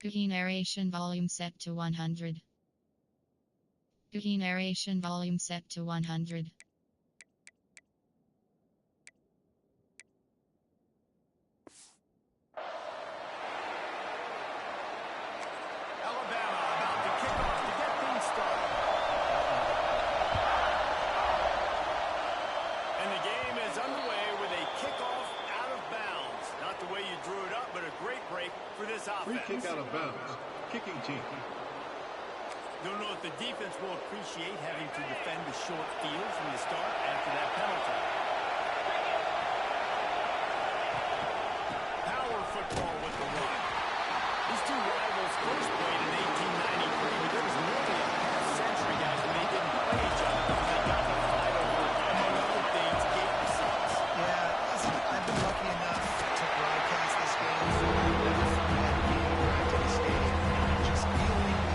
Cookie narration volume set to 100. Cookie narration volume set to 100. Alabama about to kick off to get things started. And the game is underway with a kickoff out of bounds. Not the way you drew it up, but a great break for this offense. Free kick out of bounds. Kicking team. Don't know if the defense will appreciate having to defend the short field from the start after that penalty. Power football with the run. These two rivals first played in 1893, but there was nearly a half-century, guys, when they didn't play each other because they got to fight over, among other things, gate receipts. Yeah, listen, I've been lucky enough to broadcast this game for never forget being back to the stadium and just feeling the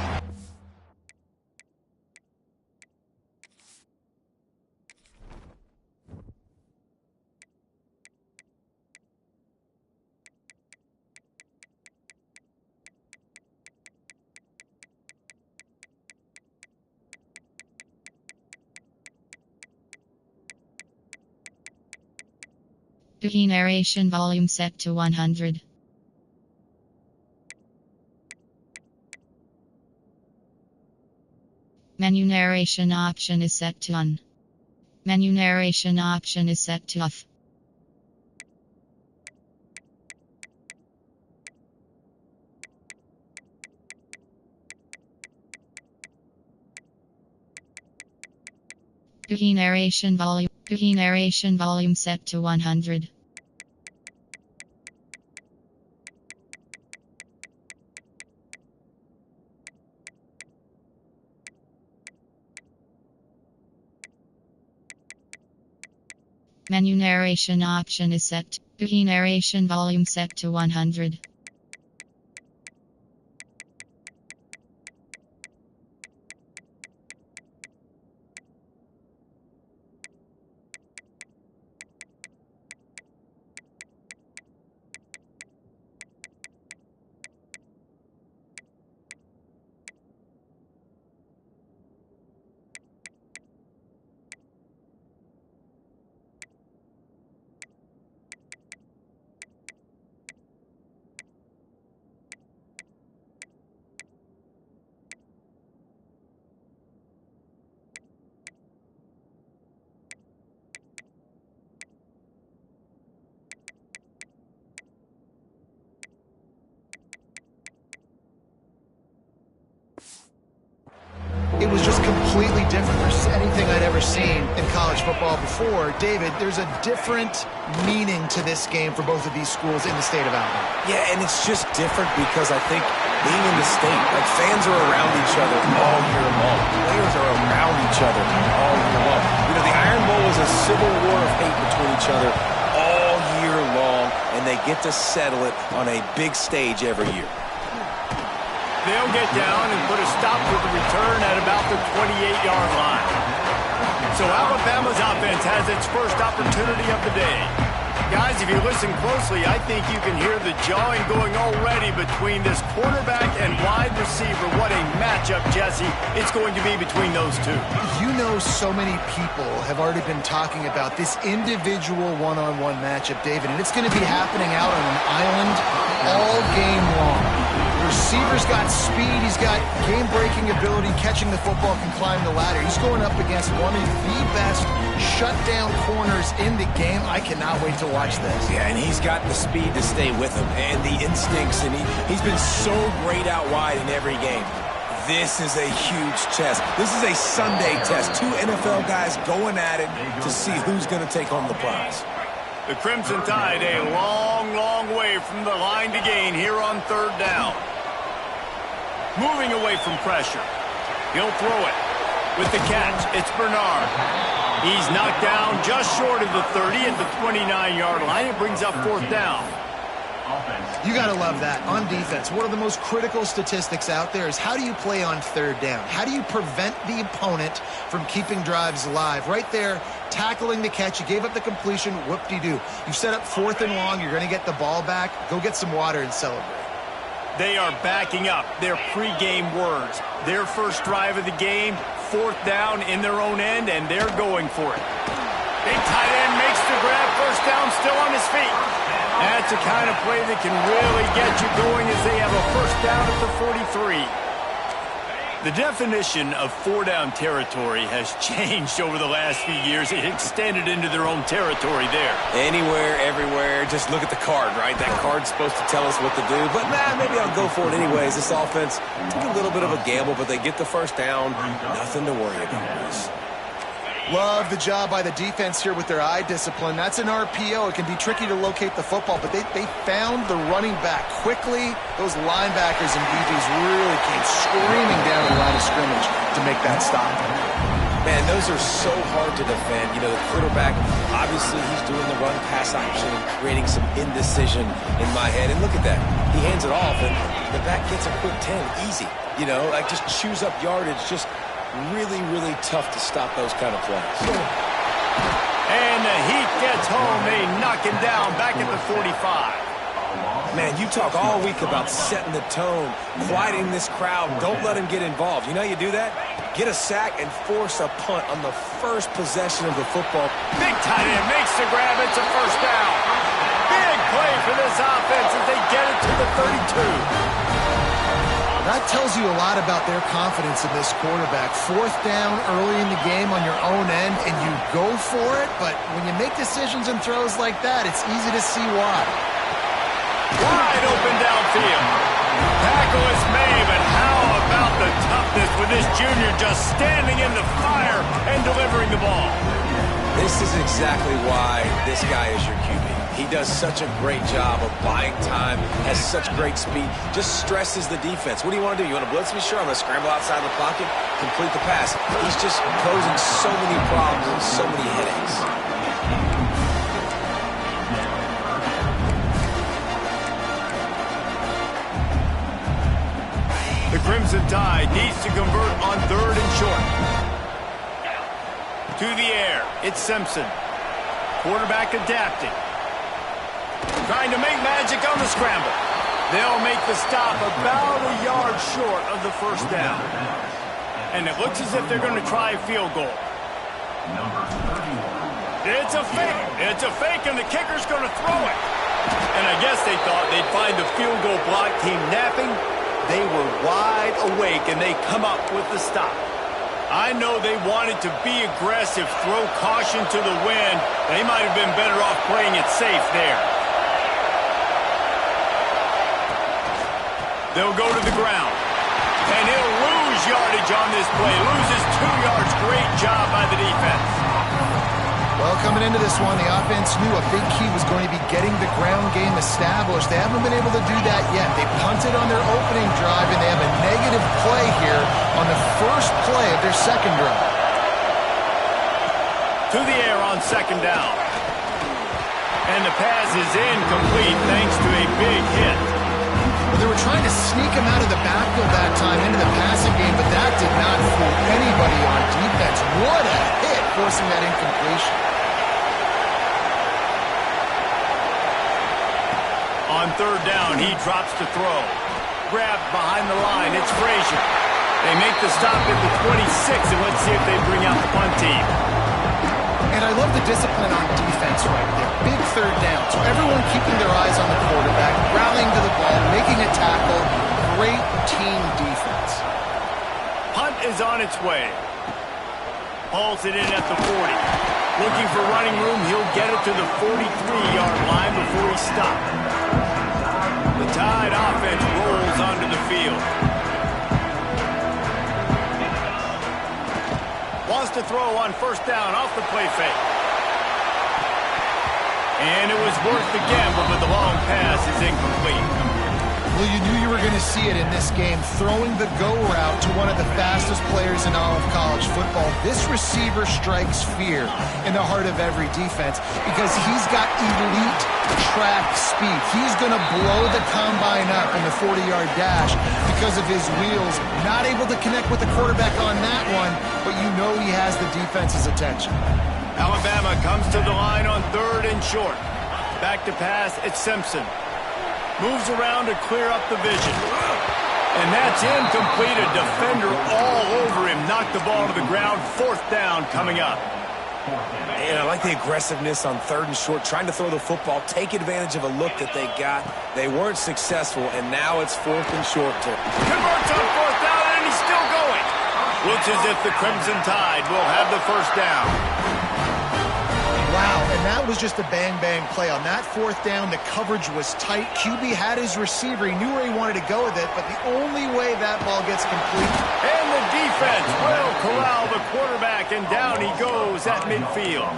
Cookie narration volume set to 100. Menu narration option is set to on. Menu narration option is set to off. Cookie narration volume set to 100. Menu narration option is set. Cookie narration volume set to 100. It was just completely different versus anything I'd ever seen in college football before. David, there's a different meaning to this game for both of these schools in the state of Alabama. Yeah, and it's just different because I think being in the state, like fans are around each other all year long. Players are around each other all year long. You know, the Iron Bowl is a civil war of hate between each other all year long, and they get to settle it on a big stage every year. They'll get down and put a stop to the return at about the 28-yard line. So Alabama's offense has its first opportunity of the day. Guys, if you listen closely, I think you can hear the jawing going already between this quarterback and wide receiver. What a matchup, Jesse, it's going to be between those two. You know, so many people have already been talking about this individual one-on-one matchup, David, and it's going to be happening out on an island all game long. Receiver's got speed, he's got game-breaking ability, catching the football, can climb the ladder. He's going up against one of the best shutdown corners in the game. I cannot wait to watch this. Yeah, and he's got the speed to stay with him and the instincts, and he's been so great out wide in every game. This is a huge test. This is a Sunday test. Two NFL guys going at it to see who's going to take home the prize. The Crimson Tide a long, long way from the line to gain here on third down. Moving away from pressure. He'll throw it. With the catch, it's Bernard. He's knocked down just short of the 30 at the 29-yard line. It brings up fourth down. You got to love that. On defense, one of the most critical statistics out there is how do you play on third down? How do you prevent the opponent from keeping drives alive? Right there, tackling the catch. You gave up the completion. Whoop-de-doo. You've set up fourth and long. You're going to get the ball back. Go get some water and celebrate. They are backing up their pregame words. Their first drive of the game, 4th down in their own end, and they're going for it. Big tight end makes the grab, 1st down, still on his feet. That's the kind of play that can really get you going as they have a 1st down at the 43. The definition of 4-down territory has changed over the last few years. It extended into their own territory there. Anywhere, everywhere. Just look at the card, right? That card's supposed to tell us what to do. But, maybe I'll go for it anyways. This offense took a little bit of a gamble, but they get the 1st down. Nothing to worry about, boys. Love the job by the defense here with their eye discipline. That's an RPO. It can be tricky to locate the football, but they found the running back quickly. Those linebackers and DBs really came screaming down the line of scrimmage to make that stop. Man, those are so hard to defend. You know, the quarterback, obviously he's doing the run-pass option and creating some indecision in my head. And look at that. He hands it off, and the back gets a quick 10. Easy. You know, like just chews up yardage. Just really, really tough to stop those kind of plays. And the Heat gets home. They knock him down back at the 45. Man, you talk all week about setting the tone, quieting this crowd. Don't let him get involved. You know how you do that? Get a sack and force a punt on the first possession of the football. Big tight end makes the grab. It's a 1st down. Big play for this offense as they get it to the 32. That tells you a lot about their confidence in this quarterback. 4th down early in the game on your own end, and you go for it, but when you make decisions and throws like that, it's easy to see why. Wide open downfield. Tackle is made, but how about the toughness with this junior just standing in the fire and delivering the ball? This is exactly why this guy is your QB. He does such a great job of buying time, has such great speed, just stresses the defense. What do you want to do? You want to blitz me? Sure, I'm going to scramble outside the pocket, complete the pass. He's just posing so many problems and so many headaches. The Crimson Tide needs to convert on 3rd and short. To the air, it's Simpson. Quarterback adapting. Trying to make magic on the scramble. They'll make the stop about a yard short of the 1st down. And it looks as if they're going to try a field goal. It's a fake. It's a fake, and the kicker's going to throw it. And I guess they thought they'd find the field goal block team napping. They were wide awake, and they come up with the stop. I know they wanted to be aggressive, throw caution to the wind. They might have been better off playing it safe there. They'll go to the ground. And he'll lose yardage on this play. Loses 2 yards. Great job by the defense. Well, coming into this one, the offense knew a big key was going to be getting the ground game established. They haven't been able to do that yet. They punted on their opening drive, and they have a negative play here on the first play of their 2nd drive. To the air on 2nd down. And the pass is incomplete thanks to a big hit. Well, they were trying to sneak him out of the backfield that time into the passing game, but that did not fool anybody on defense. What a hit, forcing that incompletion. On 3rd down, he drops to throw. Grabbed behind the line, it's Frazier. They make the stop at the 26, and let's see if they bring out the punt team. And I love the discipline on defense right there. Big 3rd down. So everyone keeping their eyes on the quarterback, rallying to the ball, making a tackle. Great team defense. Punt is on its way. Hauls it in at the 40. Looking for running room, he'll get it to the 43-yard line before he stops. The Tide offense rolls onto the field. Wants to throw on 1st down off the play fake. And it was worth the gamble, but the long pass is incomplete. Well, you knew you were going to see it in this game, throwing the go route to one of the fastest players in all of college football. This receiver strikes fear in the heart of every defense because he's got elite track speed. He's going to blow the combine up in the 40-yard dash because of his wheels. Not able to connect with the quarterback on that one, but you know he has the defense's attention. Alabama comes to the line on 3rd and short. Back to pass, it's Simpson. Moves around to clear up the vision. And that's incomplete. A defender all over him. Knocked the ball to the ground. 4th down coming up. And I like the aggressiveness on 3rd and short, trying to throw the football, take advantage of a look that they got. They weren't successful, and now it's 4th and short. Converts on 4th down, and he's still going. Looks as if the Crimson Tide will have the 1st down. Wow, and that was just a bang-bang play. On that 4th down, the coverage was tight. QB had his receiver. He knew where he wanted to go with it, but the only way that ball gets complete. And the defense will corral the quarterback, and down he goes at midfield.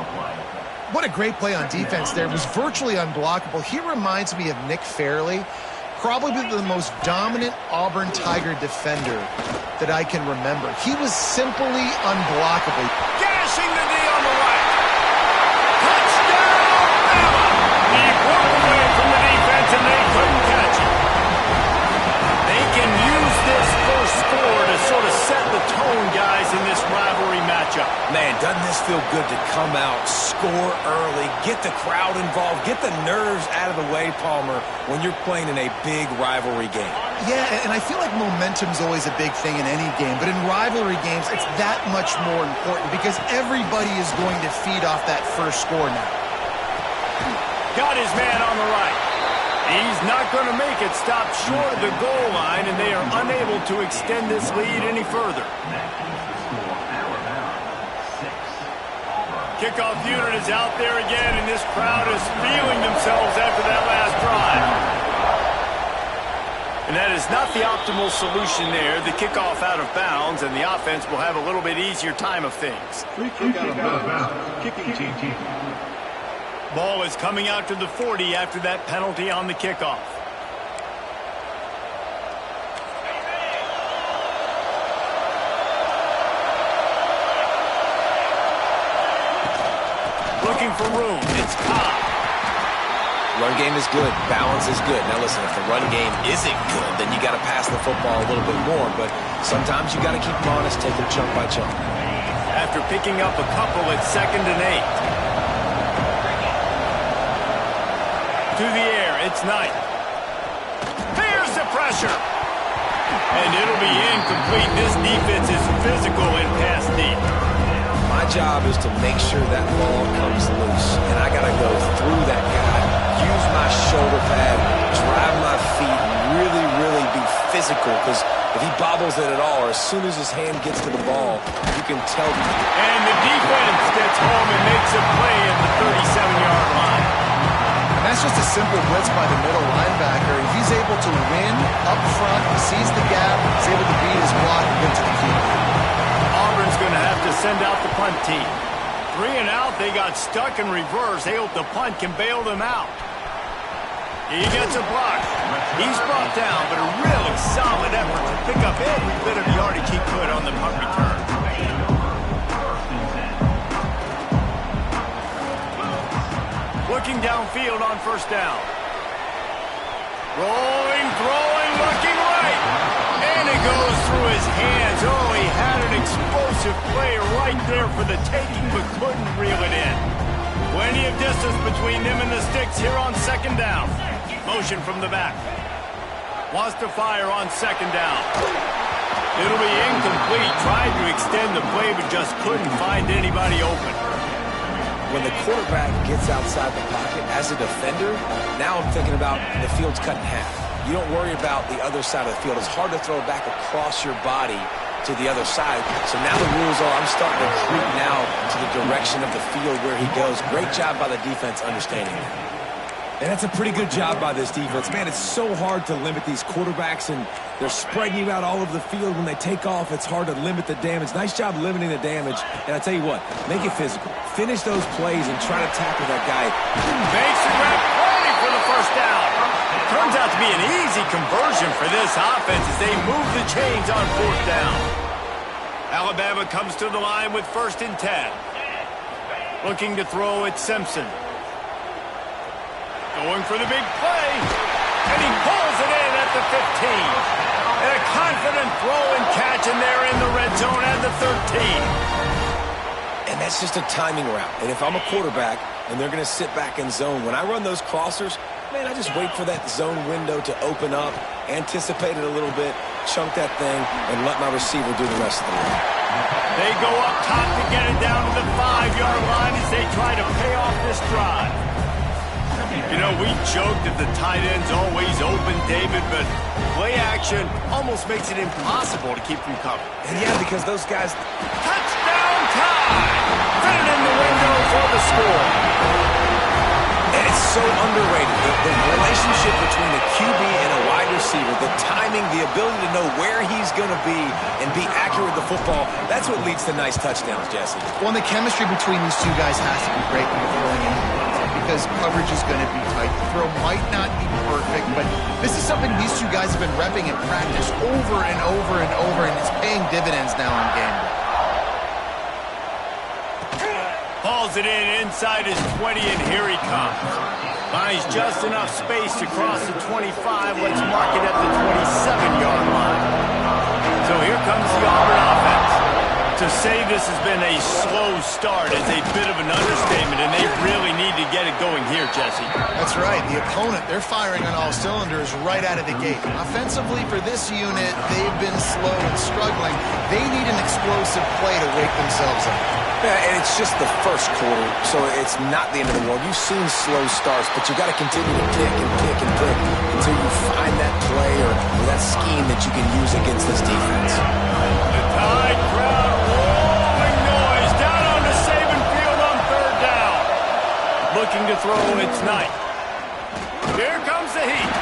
What a great play on defense there. It was virtually unblockable. He reminds me of Nick Fairley, probably the most dominant Auburn Tiger defender that I can remember. He was simply unblockable. Gashing the knee on the right. He broke away from the defense, and they couldn't catch it. They can use this first score to sort of set the tone, guys, in this rivalry matchup. Man, doesn't this feel good to come out, score early, get the crowd involved, get the nerves out of the way, Palmer, when you're playing in a big rivalry game. Yeah, and I feel like momentum's always a big thing in any game, but in rivalry games, it's that much more important because everybody is going to feed off that first score now. Got his man on the right. He's not going to make it. Stop short of the goal line, and they are unable to extend this lead any further. Kickoff unit is out there again, and this crowd is feeling themselves after that last drive. And that is not the optimal solution there. The kickoff out of bounds, and the offense will have a little bit easier time of things. Free kick out of bounds. Kicking team. Ball is coming out to the 40 after that penalty on the kickoff. Looking for room. It's Cobb. Run game is good. Balance is good. Now listen, if the run game isn't good, then you got to pass the football a little bit more. But sometimes you got to keep them honest, take it chunk by chunk. After picking up a couple, it's 2nd and 8. To the air, it's Knight. There's the pressure. And it'll be incomplete. This defense is physical and pass deep. My job is to make sure that ball comes loose. And I got to go through that guy, use my shoulder pad, drive my feet, and really be physical. Because if he bobbles it at all, or as soon as his hand gets to the ball, you can tell. And the defense gets home and makes a play at the 37-yard line. And that's just a simple blitz by the middle linebacker. He's able to win up front, sees the gap, is able to beat his block and get to the field. Auburn's going to have to send out the punt team. 3 and out, they got stuck in reverse. They hope the punt can bail them out. He gets a block. He's brought down, but a really solid effort to pick up every bit of yardage he could on the punt return. Looking downfield on 1st down. Rolling, throwing, looking right. And it goes through his hands. Oh, he had an explosive play right there for the taking, but couldn't reel it in. Plenty of distance between them and the sticks here on 2nd down. Motion from the back. Wants to fire on 2nd down. It'll be incomplete. Tried to extend the play, but just couldn't find anybody open. When the quarterback gets outside the pocket as a defender, now I'm thinking about the field's cut in half. You don't worry about the other side of the field. It's hard to throw it back across your body to the other side. So now the rules are I'm starting to creep now to the direction of the field where he goes. Great job by the defense understanding that. And that's a pretty good job by this defense. Man, it's so hard to limit these quarterbacks, and they're spreading you out all over the field. When they take off, it's hard to limit the damage. Nice job limiting the damage. And I tell you what, make it physical. Finish those plays and try to tackle that guy. Makes the grab plenty for the 1st down. Turns out to be an easy conversion for this offense as they move the chains on 4th down. Alabama comes to the line with 1st and 10. Looking to throw at Simpson. Going for the big play. And he pulls it in at the 15. And a confident throw and catch, and they're in the red zone at the 13. And that's just a timing route. And if I'm a quarterback and they're going to sit back in zone, when I run those crossers, Man, I just wait for that zone window to open up, anticipate it a little bit, chunk that thing, and let my receiver do the rest of the work. They go up top to get it down to the 5-yard line as they try to pay off this drive. You know, we joke that the tight end's always open, David, but play action almost makes it impossible to keep them covered. And yeah, because those guys... Touchdown time! Put it in the window for the score. And it's so underrated. The relationship between a QB and a wide receiver, the timing, the ability to know where he's going to be and be accurate with the football, that's what leads to nice touchdowns, Jesse. Well, and the chemistry between these two guys has to be great when you're throwing in, because coverage is going to be tight. The throw might not be perfect, but this is something these two guys have been repping in practice over and over and over, and it's paying dividends now in game day. Hauls it in inside his 20, and here he comes. Finds just enough space to cross the 25. Let's mark it at the 27-yard line. So here comes the Auburn offense. To say this has been a slow start is a bit of an understatement, and they really need to get it going here, Jesse. That's right. The opponent, they're firing on all cylinders right out of the gate. Offensively, for this unit, they've been slow and struggling. They need an explosive play to wake themselves up. Yeah, and it's just the first quarter, so it's not the end of the world. You've seen slow starts, but you got to continue to pick and pick and pick until you find that play or that scheme that you can use against this defense. The Tide crowd rolling noise down on the Saban field on 3rd down. Looking to throw, it's Knight. Here comes the heat.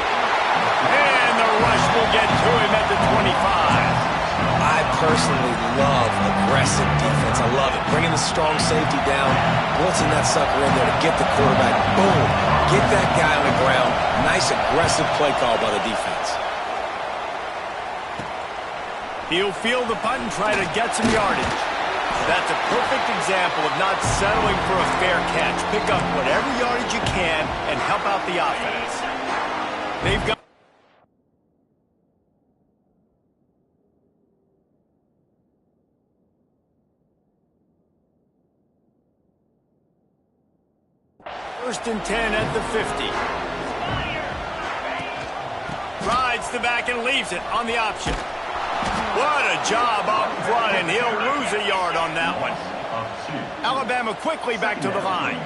And the rush will get to him at the 25. I personally love aggressive defense. I love it. Bringing the strong safety down, blitzing that sucker in there to get the quarterback. Boom. Get that guy on the ground. Nice aggressive play call by the defense. He'll field the punt and try to get some yardage. That's a perfect example of not settling for a fair catch. Pick up whatever yardage you can and help out the offense. They've got... First and 10 at the 50. Rides the back and leaves it on the option. What a job up front, and he'll lose a yard on that one. Alabama quickly back to the line.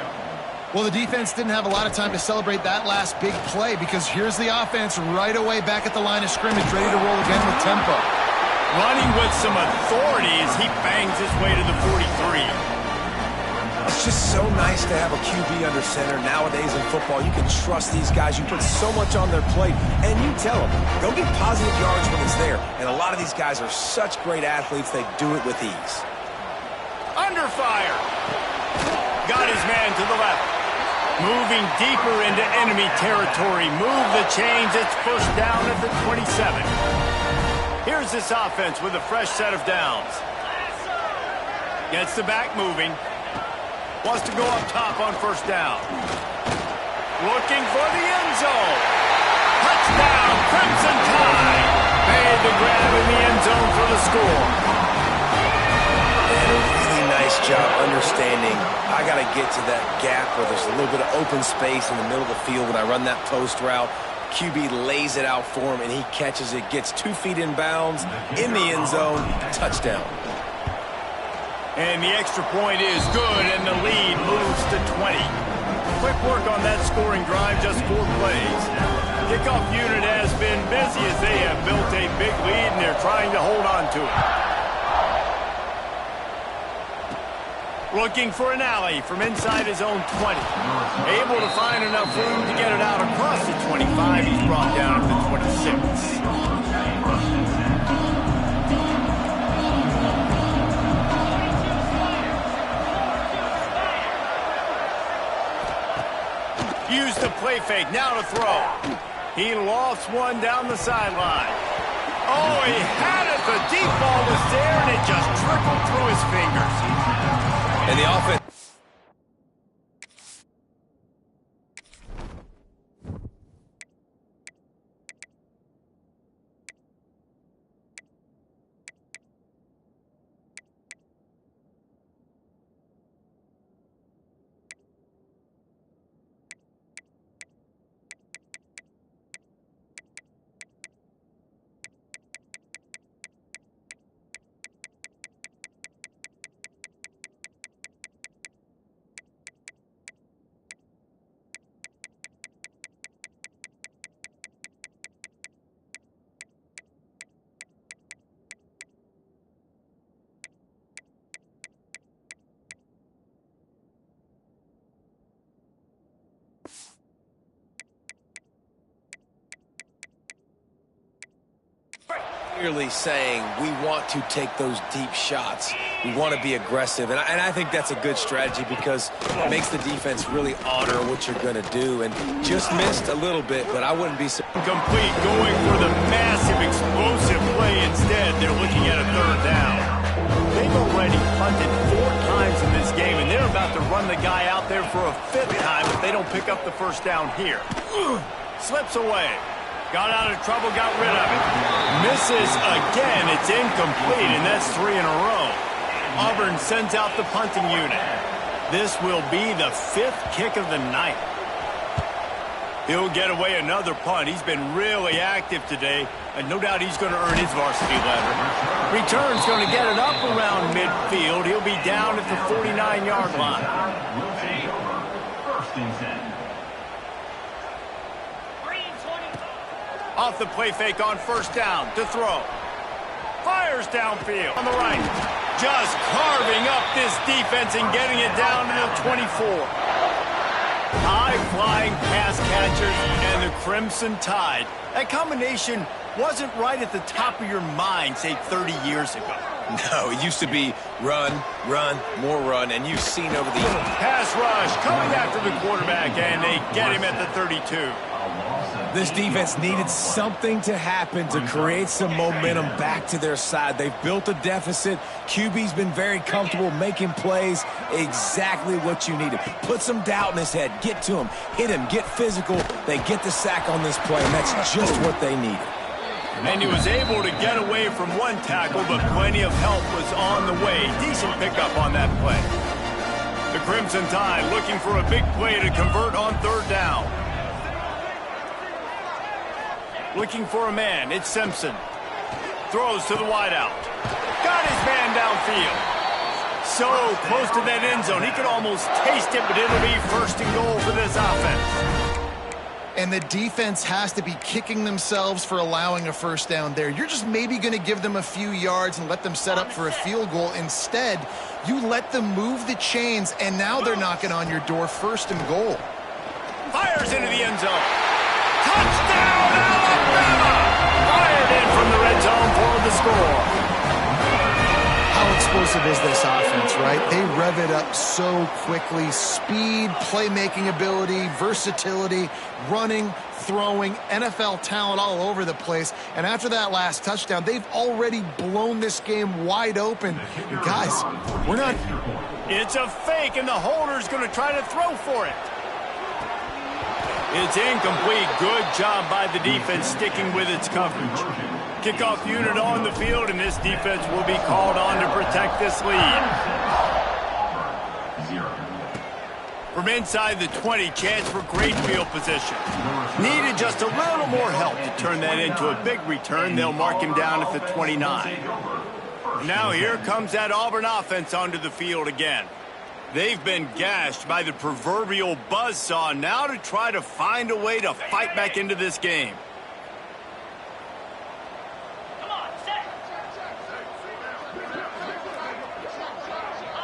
Well, the defense didn't have a lot of time to celebrate that last big play, because here's the offense right away back at the line of scrimmage, ready to roll again with tempo. Running with some authority as he bangs his way to the 43. It's just so nice to have a QB under center. Nowadays in football, you can trust these guys. You put so much on their plate, and you tell them, go get positive yards when it's there. And a lot of these guys are such great athletes, they do it with ease. Under fire. Got his man to the left. Moving deeper into enemy territory. Move the chains. It's first down at the 27. Here's this offense with a fresh set of downs. Gets the back moving. Wants to go up top on first down. Looking for the end zone. Touchdown, Crimson Tide. Made the grab in the end zone for the score. And a really nice job understanding I got to get to that gap where there's a little bit of open space in the middle of the field when I run that post route. QB lays it out for him, and he catches it, gets 2 feet in bounds, in the end zone, touchdown. And the extra point is good, and the lead moves to 20. Quick work on that scoring drive, just 4 plays. Kickoff unit has been busy as they have built a big lead, and they're trying to hold on to it. Looking for an alley from inside his own 20. Able to find enough room to get it out across the 25. He's brought down at the 26. Use the play fake, now to throw. He lofts one down the sideline. Oh, he had it. The deep ball was there, and it just trickled through his fingers. And the offense... Clearly saying we want to take those deep shots. We want to be aggressive. And I think that's a good strategy because it makes the defense really honor what you're going to do. And just missed a little bit, but I wouldn't be surprised. Complete, going for the massive explosive play instead. They're looking at a third down. They've already punted 4 times in this game, and they're about to run the guy out there for a 5th time if they don't pick up the first down here. Slips away. Got out of trouble, got rid of it. Misses again. It's incomplete, and that's 3 in a row. Auburn sends out the punting unit. This will be the 5th kick of the night. He'll get away another punt. He's been really active today, and no doubt he's going to earn his varsity letter. Return's going to get it up around midfield. He'll be down at the 49-yard line. First and 10. Off the play fake on first down to throw. Fires downfield on the right. Just carving up this defense and getting it down to the 24. High-flying pass catchers and the Crimson Tide. That combination wasn't right at the top of your mind, say, 30 years ago. No, it used to be run, run, more run, and you've seen over the years. Pass rush coming after the quarterback, and they get him at the 32. This defense needed something to happen to create some momentum back to their side. They've built a deficit. QB's been very comfortable making plays, exactly what you needed. Put some doubt in his head. Get to him. Hit him. Get physical. They get the sack on this play, and that's just what they needed. And he was able to get away from one tackle, but plenty of help was on the way. Decent pickup on that play. The Crimson Tide looking for a big play to convert on third down. Looking for a man. It's Simpson. Throws to the wideout. Got his man downfield. So close to that end zone. He could almost taste it, but it'll be first and goal for this offense. And the defense has to be kicking themselves for allowing a first down there. You're just maybe going to give them a few yards and let them set up for a field goal. Instead, you let them move the chains, and now they're knocking on your door, first and goal. Fires into the end zone. Touchdown, Alabama! Fired in from the red zone for the score. How explosive is this offense, right? They rev it up so quickly. Speed, playmaking ability, versatility, running, throwing, NFL talent all over the place. And after that last touchdown, they've already blown this game wide open. And guys, we're not... It's a fake, and the holder's going to try to throw for it. It's incomplete. Good job by the defense sticking with its coverage. Kickoff unit on the field, and this defense will be called on to protect this lead. From inside the 20, chance for great field position. Needed just a little more help to turn that into a big return. They'll mark him down at the 29. Now here comes that Auburn offense onto the field again. They've been gashed by the proverbial buzzsaw, now to try to find a way to fight back into this game.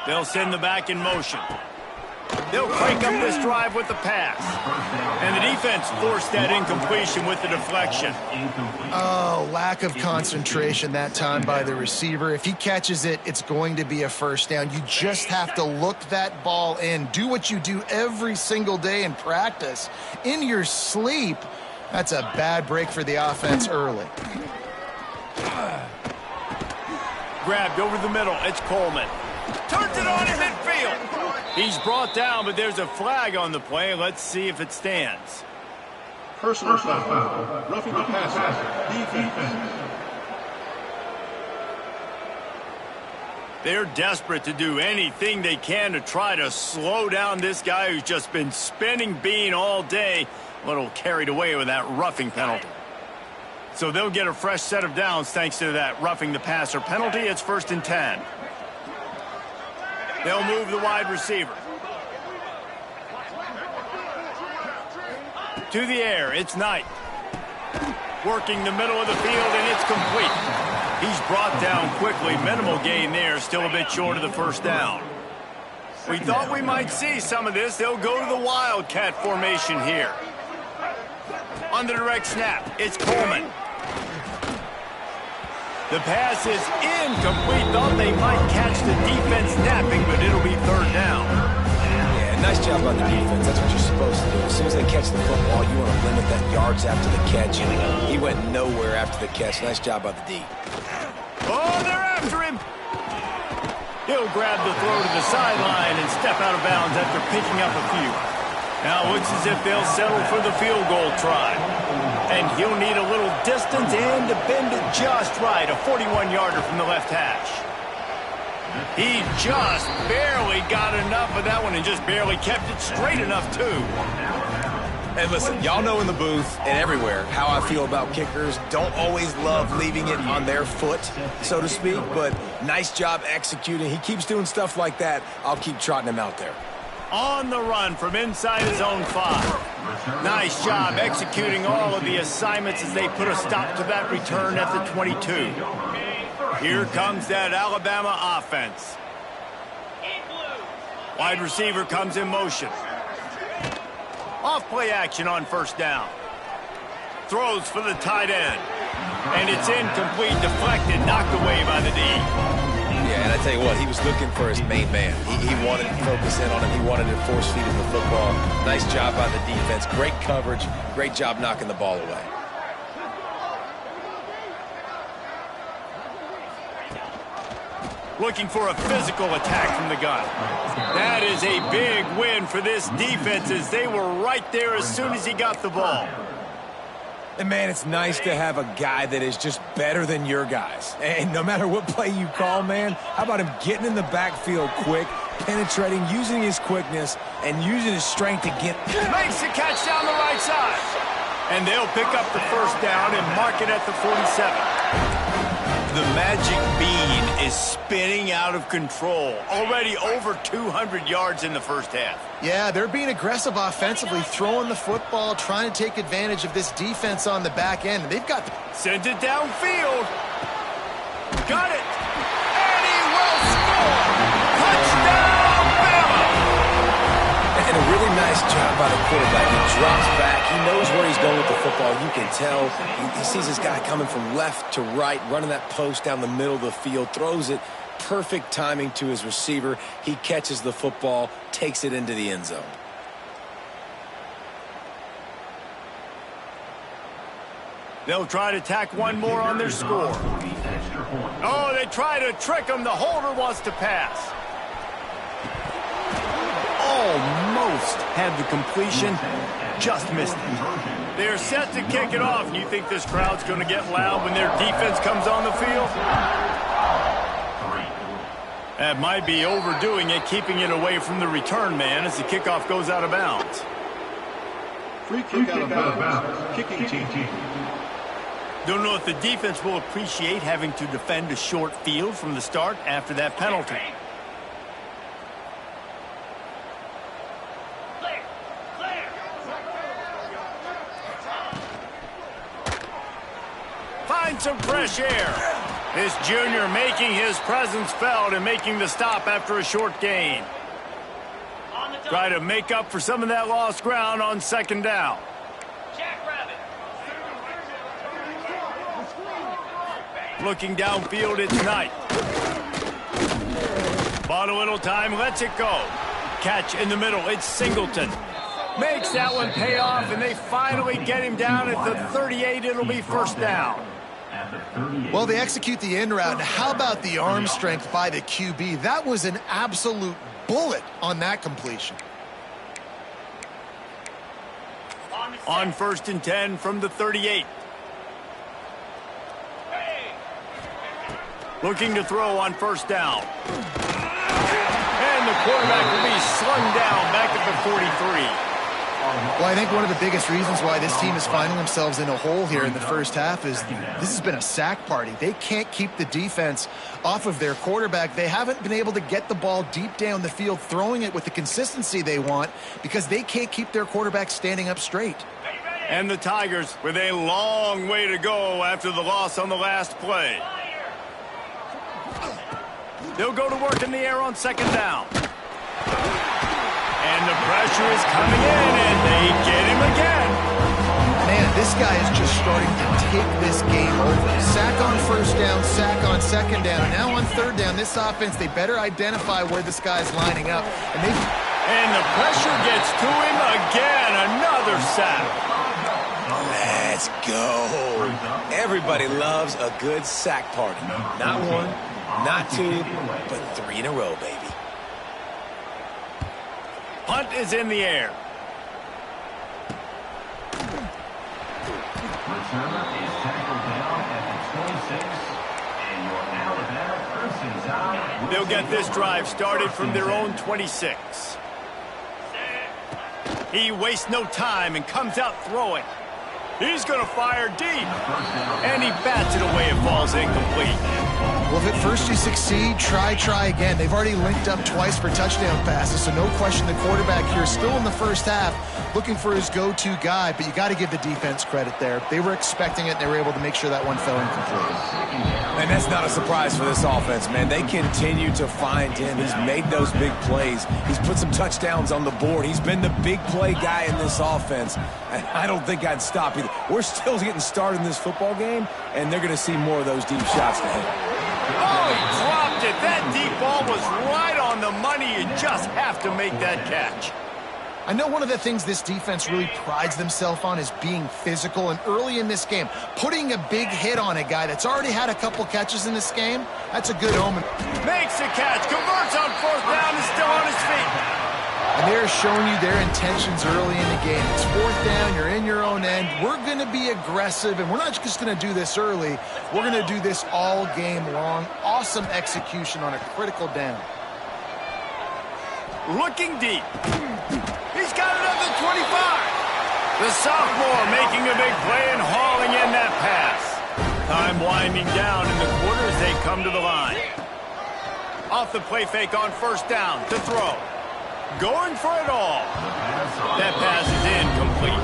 They'll send the back in motion. They'll crank up this drive with the pass. And the defense forced that incompletion with the deflection. Oh, lack of concentration that time by the receiver. If he catches it, it's going to be a first down. You just have to look that ball in. Do what you do every single day in practice. In your sleep, that's a bad break for the offense early. Grabbed over the middle. It's Coleman. Turns it on in midfield. He's brought down, but there's a flag on the play. Let's see if it stands. Personal foul. Roughing the passer. Defense. They're desperate to do anything they can to try to slow down this guy who's just been spinning bean all day. A little carried away with that roughing penalty. So they'll get a fresh set of downs thanks to that roughing the passer penalty. It's 1st and 10. They'll move the wide receiver. To the air, it's Knight. Working the middle of the field, and it's complete. He's brought down quickly. Minimal gain there, still a bit short of the first down. We thought we might see some of this. They'll go to the Wildcat formation here. On the direct snap, it's Coleman. The pass is incomplete. Thought they might catch the defense napping, but it'll be third down. Yeah, nice job by the defense. That's what you're supposed to do. As soon as they catch the football, you want to limit that yards after the catch. He went nowhere after the catch. Nice job by the D. Oh, they're after him. He'll grab the throw to the sideline and step out of bounds after picking up a few. Now it looks as if they'll settle for the field goal try. And he'll need a little distance and to bend it just right. A 41-yarder from the left hash. He just barely got enough of that one and just barely kept it straight enough, too. And listen, y'all know in the booth and everywhere how I feel about kickers. Don't always love leaving it on their foot, so to speak, but nice job executing. He keeps doing stuff like that. I'll keep trotting him out there. On the run from inside his own 5. Nice job executing all of the assignments as they put a stop to that return at the 22. Here comes that Alabama offense. Wide receiver comes in motion. Off play action on first down. Throws for the tight end. And it's incomplete, deflected, knocked away by the D. Yeah, and I tell you what, he was looking for his main man. He wanted to focus in on him. He wanted to force feed him the football. Nice job by the defense. Great coverage. Great job knocking the ball away. Looking for a physical attack from the gun. That is a big win for this defense as they were right there as soon as he got the ball. And, man, it's nice to have a guy that is just better than your guys. And no matter what play you call, man, how about him getting in the backfield quick, penetrating, using his quickness, and using his strength to get... Makes the catch down the right side. And they'll pick up the first down and mark it at the 47. The magic bean is spinning out of control. Already over 200 yards in the first half. Yeah, they're being aggressive offensively, throwing the football, trying to take advantage of this defense on the back end. They've got... Sends it downfield. Got it. And he will score. Touchdown, Bama. And a really nice job by the quarterback. He drops back. He knows where he's going with the football. You can tell. He sees this guy coming from left to right, running that post down the middle of the field, throws it. Perfect timing to his receiver. He catches the football, takes it into the end zone. They'll try to tack one more on their score. Oh, they try to trick him. The holder wants to pass. Almost had the completion, just missed it. They're set to kick it off. You think this crowd's going to get loud when their defense comes on the field? That might be overdoing it, keeping it away from the return man as the kickoff goes out of bounds. Free kick out of bounds. Kicking team. Don't know if the defense will appreciate having to defend a short field from the start after that penalty. Find some fresh air. This junior making his presence felt and making the stop after a short gain. Try to make up for some of that lost ground on second down. Looking downfield, it's Knight. Bought a little time, lets it go. Catch in the middle, it's Singleton. Makes that one pay off, and they finally get him down at the 38. It'll be first down. Well, they execute the in route. And how about the arm strength by the QB? That was an absolute bullet on that completion. On 1st and 10 from the 38. Looking to throw on first down. And the quarterback will be slung down back at the 43. Well, I think one of the biggest reasons why this team is finding themselves in a hole here in the first half is this has been a sack party. They can't keep the defense off of their quarterback. They haven't been able to get the ball deep down the field, throwing it with the consistency they want because they can't keep their quarterback standing up straight. And the Tigers with a long way to go after the loss on the last play. They'll go to work in the air on second down. And the pressure is coming in, and they get him again. Man, This guy is just starting to take this game over. Sack on first down, sack on second down, and now on third down, this offense, they better identify where this guy's lining up. And the pressure gets to him again. Another sack. Let's go. Everybody loves a good sack party. Not one, not two, but 3 in a row, baby. Punt is in the air. Returner is tackled down at the 26, and your Alabama Crimson Tide. They'll get this drive started from their own 26. He wastes no time and comes out throwing. He's going to fire deep. And he bats it away. It falls incomplete. Well, if at first you succeed, try again. They've already linked up twice for touchdown passes, so no question the quarterback here still in the first half looking for his go-to guy, but you got to give the defense credit there. They were expecting it, and they were able to make sure that one fell incomplete. And that's not a surprise for this offense, man. They continue to find him. He's made those big plays. He's put some touchdowns on the board. He's been the big play guy in this offense. And I don't think I'd stop either. We're still getting started in this football game, and they're going to see more of those deep shots to hit. Oh, he dropped it. That deep ball was right on the money. You just have to make that catch. I know one of the things this defense really prides themselves on is being physical, and early in this game, putting a big hit on a guy that's already had a couple catches in this game, that's a good omen. Makes the catch, converts on fourth down, and still on his feet. And they're showing you their intentions early in the game. It's fourth down, you're in your own end. We're going to be aggressive, and we're not just going to do this early. We're going to do this all game long. Awesome execution on a critical down. Looking deep. He's got it up to 25. The sophomore making a big play and hauling in that pass. Time winding down in the quarter as they come to the line. Off the play fake on first down to throw. Going for it all. That pass is incomplete.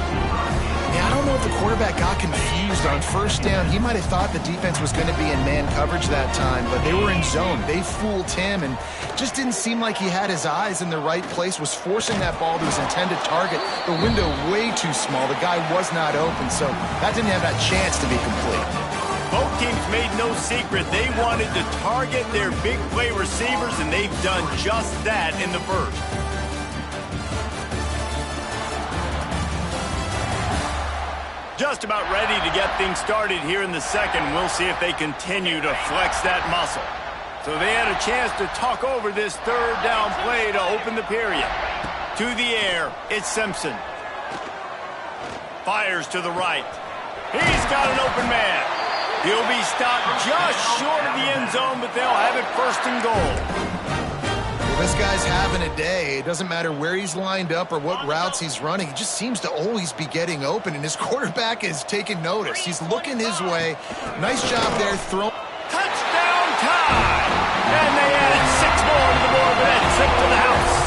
Yeah, I don't know if the quarterback got confused on first down. He might have thought the defense was going to be in man coverage that time, but they were in zone. They fooled him and just didn't seem like he had his eyes in the right place, was forcing that ball to his intended target. The window way too small. The guy was not open, so that didn't have that chance to be complete. Both teams made no secret. They wanted to target their big play receivers, and they've done just that in the first. Just about ready to get things started here in the second. We'll see if they continue to flex that muscle. So they had a chance to talk over this third down play to open the period. To the air, it's Simpson. Fires to the right. He's got an open man. He'll be stopped just short of the end zone, but they'll have it first and goal. This guy's having a day. It doesn't matter where he's lined up or what routes he's running. He just seems to always be getting open, and his quarterback is taking notice. He's looking his way. Nice job there throwing. Touchdown time! And they added 6 more to the board with that trip to the house.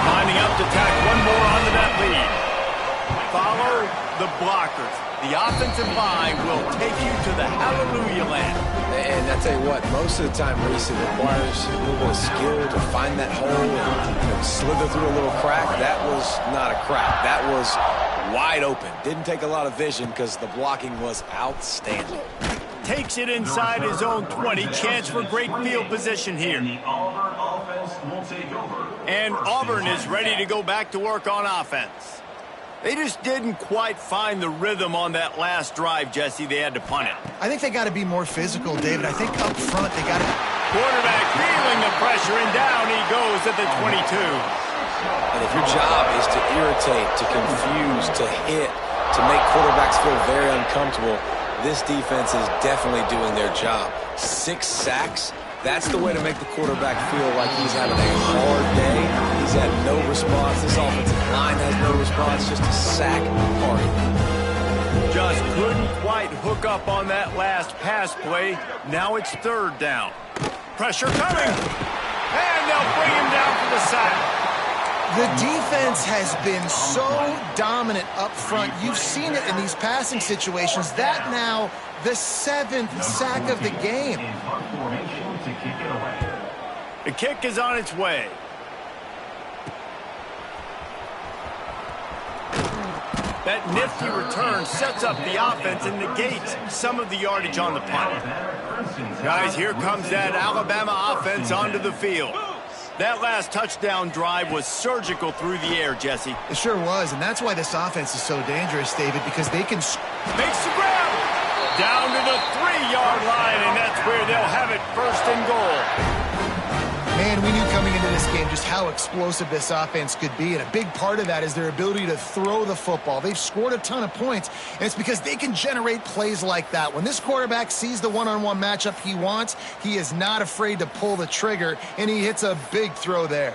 Lining up to tack one more onto that lead. Follow the blockers. The offensive line will take you to the hallelujah land. And I tell you what, most of the time, Reese, it requires a little bit of skill to find that hole and slither through a little crack. That was not a crack. That was wide open. Didn't take a lot of vision because the blocking was outstanding. Takes it inside his own 20. Chance for great field position here. And Auburn is ready to go back to work on offense. They just didn't quite find the rhythm on that last drive, Jesse. They had to punt it. I think they got to be more physical, David. I think up front they got to... Quarterback feeling the pressure, and down he goes at the 22. And if your job is to irritate, to confuse, to hit, to make quarterbacks feel very uncomfortable, this defense is definitely doing their job. 6 sacks. That's the way to make the quarterback feel like he's having a hard day. He's had no response. This offensive line has no response. Just a sack party. Just couldn't quite hook up on that last pass play. Now it's third down. Pressure coming. And they'll bring him down for the sack. The defense has been so dominant up front. You've seen it in these passing situations. That now the 7th sack of the game. The kick is on its way. That nifty return sets up the offense and negates some of the yardage on the punt. Guys, here comes that Alabama offense onto the field. That last touchdown drive was surgical through the air, Jesse. It sure was, and that's why this offense is so dangerous, David, because they can... Makes the grab! Down to the 3-yard line, and that's where they'll have it, 1st and goal. Man, we knew coming into this game just how explosive this offense could be, and a big part of that is their ability to throw the football. They've scored a ton of points, and it's because they can generate plays like that. When this quarterback sees the one-on-one matchup he wants, he is not afraid to pull the trigger, and he hits a big throw there.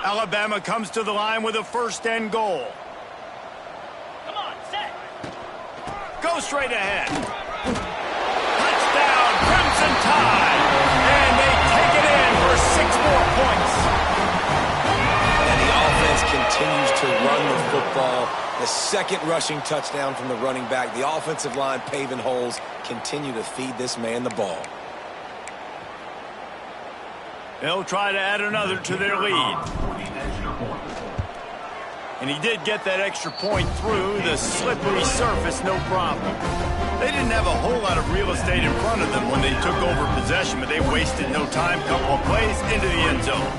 Alabama comes to the line with a 1st and goal. Come on, set. Go straight ahead. Touchdown, Crimson Tide. And they take it in for 6 more points. And the offense continues to run the football. The 2nd rushing touchdown from the running back. The offensive line paving holes. Continue to feed this man the ball. They'll try to add another to their lead. And he did get that extra point through the slippery surface, no problem. They didn't have a whole lot of real estate in front of them when they took over possession, but they wasted no time. Couple of plays into the end zone.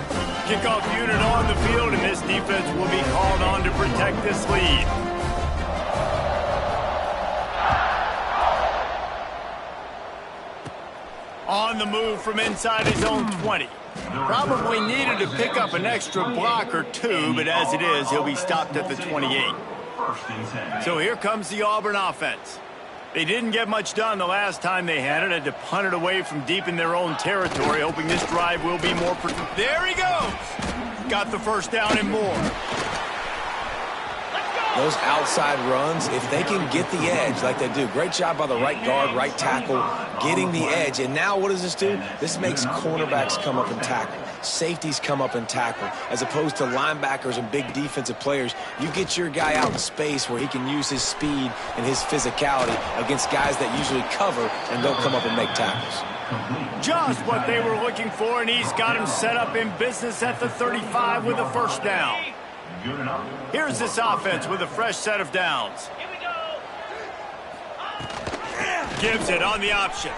Kickoff unit on the field, and this defense will be called on to protect this lead. On the move from inside his own 20. Probably needed to pick up an extra block or 2, but as it is, he'll be stopped at the 28. So here comes the Auburn offense. They didn't get much done the last time they had it. Had to punt it away from deep in their own territory, hoping this drive will be more... There he goes! Got the 1st down and more. Those outside runs, if they can get the edge like they do, great job by the right guard, right tackle, getting the edge. And now what does this do? This makes cornerbacks come up and tackle. Safeties come up and tackle. As opposed to linebackers and big defensive players, you get your guy out in space where he can use his speed and his physicality against guys that usually cover and don't come up and make tackles. Just what they were looking for, and he's got him set up in business at the 35 with a 1st down. Here's this offense with a fresh set of downs. Here we go. Gives it on the option.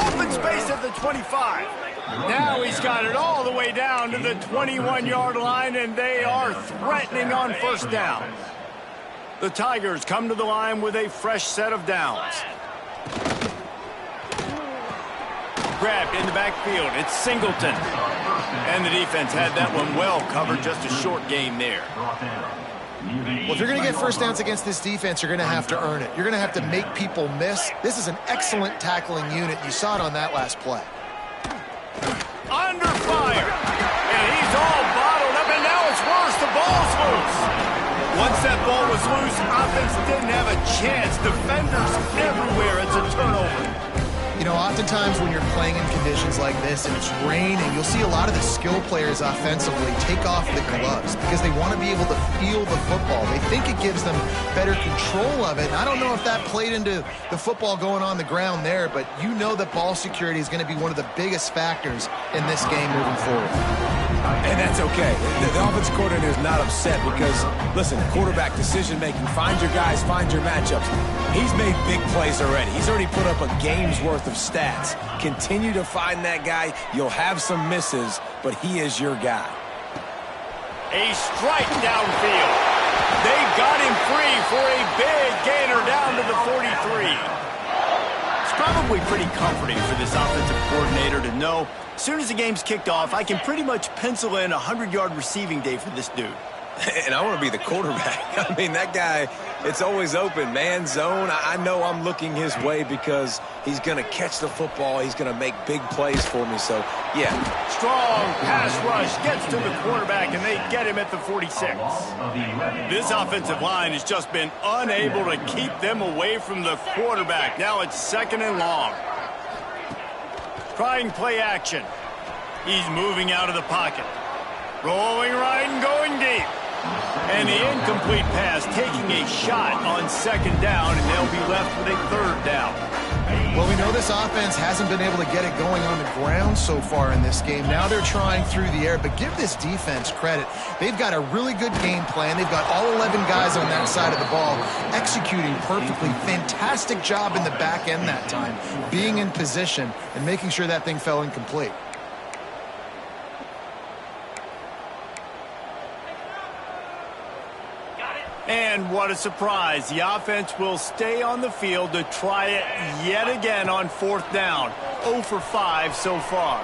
Open space at the 25. Now he's got it all the way down to the 21-yard line, and they are threatening on 1st down. The Tigers come to the line with a fresh set of downs. Grabbed in the backfield. It's Singleton. And the defense had that one well covered. Just a short game there. Well, if you're going to get 1st downs against this defense, you're going to have to earn it. You're going to have to make people miss. This is an excellent tackling unit. You saw it on that last play. Under fire. And he's all bottled up, and now it's worse. The ball's loose. Once that ball was loose, offense didn't have a chance. Defenders everywhere. It's a turnover. You know, oftentimes when you're playing in conditions like this and it's raining, you'll see a lot of the skill players offensively take off the gloves because they want to be able to feel the football. They think it gives them better control of it. And I don't know if that played into the football going on the ground there, but you know that ball security is going to be one of the biggest factors in this game moving forward. And that's okay. The offensive coordinator is not upset because, listen, quarterback decision-making, find your guys, find your matchups. He's made big plays already. He's already put up a game's worth of stats. Continue to find that guy. You'll have some misses, but he is your guy. A strike downfield. They got him free for a big gainer down to the 43. It's probably pretty comforting for this offensive coordinator to know as soon as the game's kicked off, I can pretty much pencil in a 100-yard receiving day for this dude. And I want to be the quarterback. I mean, that guy, it's always open, man, zone. I know I'm looking his way because he's going to catch the football. He's going to make big plays for me. So, yeah. Strong pass rush gets to the quarterback, and they get him at the 46. This offensive line has just been unable to keep them away from the quarterback. Now it's 2nd and long. Trying play action. He's moving out of the pocket. Rolling right and going deep. And the incomplete pass taking a shot on second down, and they'll be left with a third down. Well, we know this offense hasn't been able to get it going on the ground so far in this game. Now they're trying through the air, but give this defense credit. They've got a really good game plan. They've got all 11 guys on that side of the ball executing perfectly. Fantastic job in the back end that time, being in position and making sure that thing fell incomplete. And what a surprise. The offense will stay on the field to try it yet again on fourth down. 0 for 5 so far.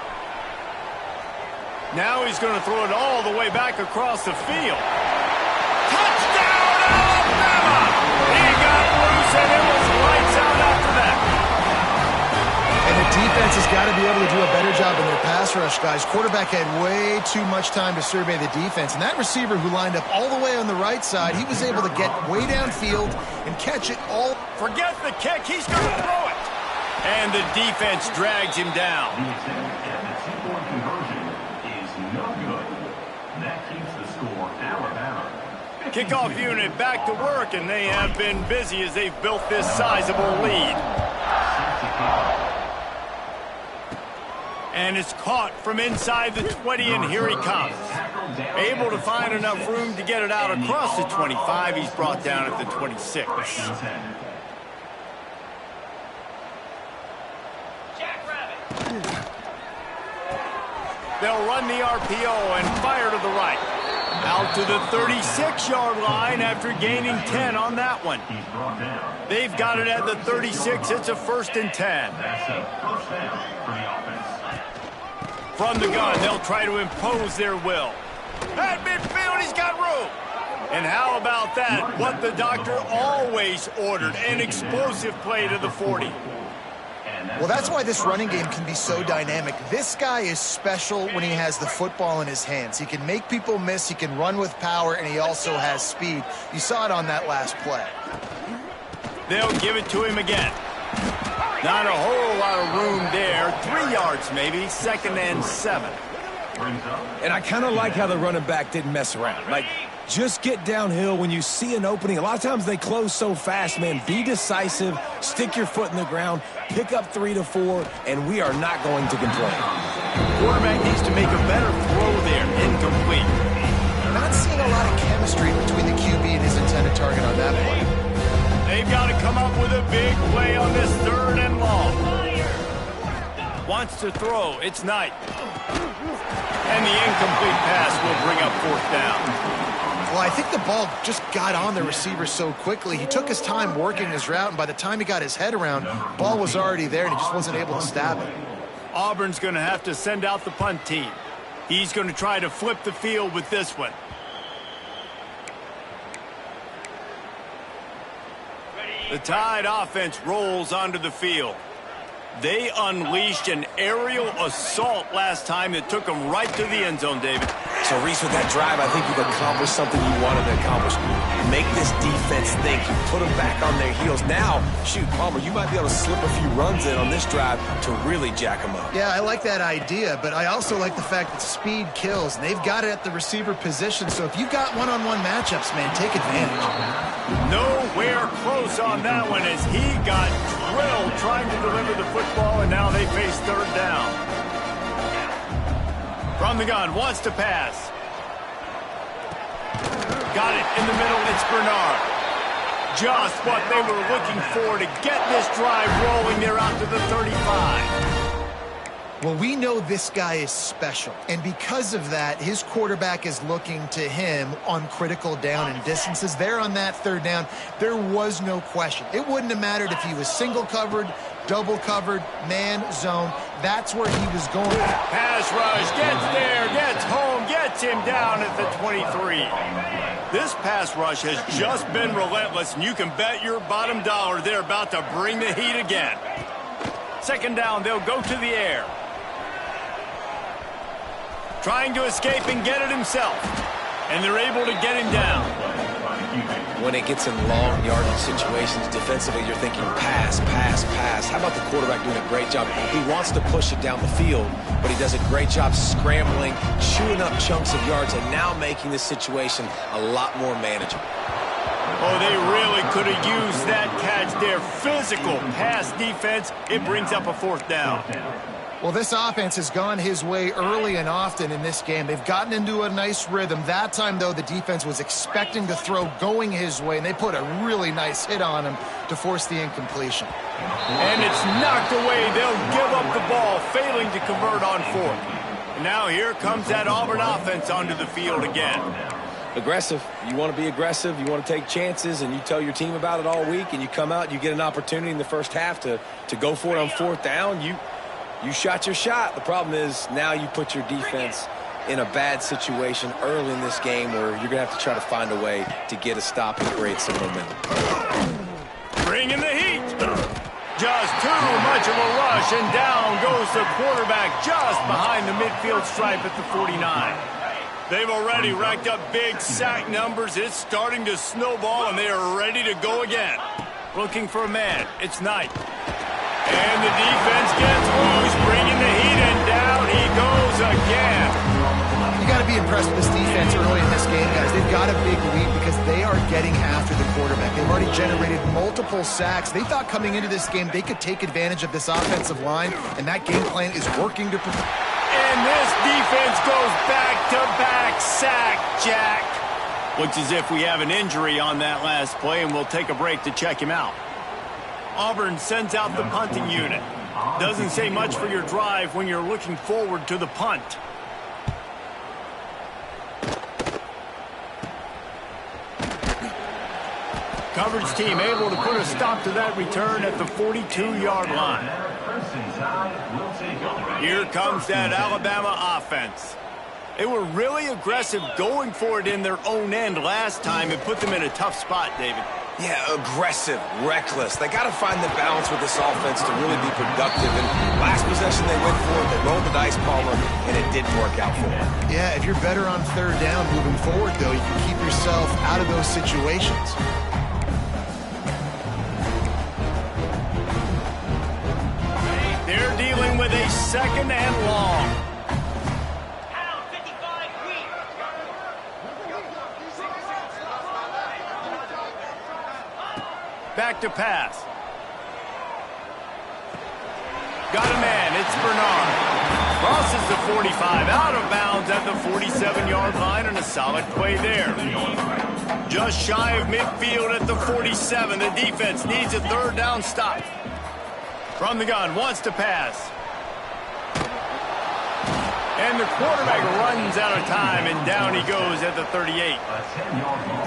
Now he's going to throw it all the way back across the field. Touchdown, Alabama! He got loose, and it was lights out after that. And the defense has got to be able to do a better job in their pass rush, guys. Quarterback had way too much time to survey the defense. And that receiver who lined up all the way on the right side, he was able to get way downfield and catch it all. Forget the kick. He's going to throw it. And the defense drags him down. The attempt at the two-point conversion is no good. That keeps the score Alabama. Kickoff unit back to work, and they have been busy as they've built this sizable lead. And it's caught from inside the 20, and here he comes. Able to find enough room to get it out across the 25. He's brought down at the 26. They'll run the RPO and fire to the right. Out to the 36-yard line after gaining 10 on that one. They've got it at the 36. It's a 1st and 10. That's a first down for the offense. From the gun, they'll try to impose their will. At midfield, he's got room. And how about that? What the doctor always ordered, an explosive play to the 40. Well, that's why this running game can be so dynamic. This guy is special when he has the football in his hands. He can make people miss, he can run with power, and he also has speed. You saw it on that last play. They'll give it to him again. Not a whole lot of room there. 3 yards maybe, 2nd and 7. And I kind of like how the running back didn't mess around. Like, just get downhill when you see an opening. A lot of times they close so fast, man. Be decisive, stick your foot in the ground, pick up 3 to 4, and we are not going to complain. Quarterback needs to make a better throw there. Incomplete. Not seeing a lot of chemistry between the QB and his intended target on that play. They've got to come up with a big play on this 3rd and long. Wants to throw. It's Knight. And the incomplete pass will bring up 4th down. Well, I think the ball just got on the receiver so quickly. He took his time working his route, and by the time he got his head around, ball was already there, and he just wasn't able to stab it. Auburn's going to have to send out the punt team. He's going to try to flip the field with this one. The Tide offense rolls onto the field. They unleashed an aerial assault last time that took them right to the end zone, David. So, Reese, with that drive, I think you've accomplished something you wanted to accomplish. Make this defense think. You put them back on their heels. Now, shoot, Palmer, you might be able to slip a few runs in on this drive to really jack them up. Yeah, I like that idea, but I also like the fact that speed kills, and they've got it at the receiver position. So if you've got one-on-one matchups, man, take advantage. Nowhere close on that one as he got drilled trying to deliver the football, and now they face 3rd down. From the gun, wants to pass. Got it in the middle, it's Bernard. Just what they were looking for to get this drive rolling. They're out to the 35. Well, we know this guy is special, and because of that, his quarterback is looking to him on critical down and distances. There on that 3rd down, there was no question. It wouldn't have mattered if he was single covered, double covered, man, zone. That's where he was going. Pass rush, gets there, gets home, gets him down at the 23. This pass rush has just been relentless, and you can bet your bottom dollar they're about to bring the heat again. 2nd down, they'll go to the air. Trying to escape and get it himself. And they're able to get him down. When it gets in long yardage situations, defensively, you're thinking pass, pass, pass. How about the quarterback doing a great job? He wants to push it down the field, but he does a great job scrambling, chewing up chunks of yards, and now making this situation a lot more manageable. Oh, they really could have used that catch there. Physical pass defense. It brings up a 4th down. Well, this offense has gone his way early and often in this game. They've gotten into a nice rhythm. That time, though, the defense was expecting the throw going his way, and they put a really nice hit on him to force the incompletion. And it's knocked away. They'll give up the ball, failing to convert on 4th. And now here comes that Auburn offense onto the field again. Aggressive. You want to be aggressive. You want to take chances, and you tell your team about it all week, and you come out, you get an opportunity in the first half to go for it on 4th down. You shot your shot. The problem is now you put your defense in a bad situation early in this game where you're going to have to try to find a way to get a stop and create some momentum. Bring in the heat. Just too much of a rush, and down goes the quarterback just behind the midfield stripe at the 49. They've already racked up big sack numbers. It's starting to snowball, and they are ready to go again. Looking for a man. It's Knight. And the defense gets loose, bringing the heat, and down he goes again. You got to be impressed with this defense early in this game, guys. They've got a big lead because they are getting after the quarterback. They've already generated multiple sacks. They thought coming into this game they could take advantage of this offensive line, and that game plan is working to prepare. And this defense goes back-to-back sack, Jack. Looks as if we have an injury on that last play, and we'll take a break to check him out. Auburn sends out the punting unit. Doesn't say much for your drive when you're looking forward to the punt. Coverage team able to put a stop to that return at the 42-yard line. Here comes that Alabama offense. They were really aggressive going for it in their own end last time and put them in a tough spot, David. Yeah, aggressive, reckless. They got to find the balance with this offense to really be productive. And last possession they went for it, they rolled the dice, Palmer, and it didn't work out for them. Yeah, if you're better on 3rd down moving forward, though, you can keep yourself out of those situations. They're dealing with a 2nd and long. Back to pass. Got a man. It's Bernard. Crosses the 45, out of bounds at the 47-yard line, and a solid play there. Just shy of midfield at the 47. The defense needs a 3rd down stop. From the gun, wants to pass. And the quarterback runs out of time, and down he goes at the 38.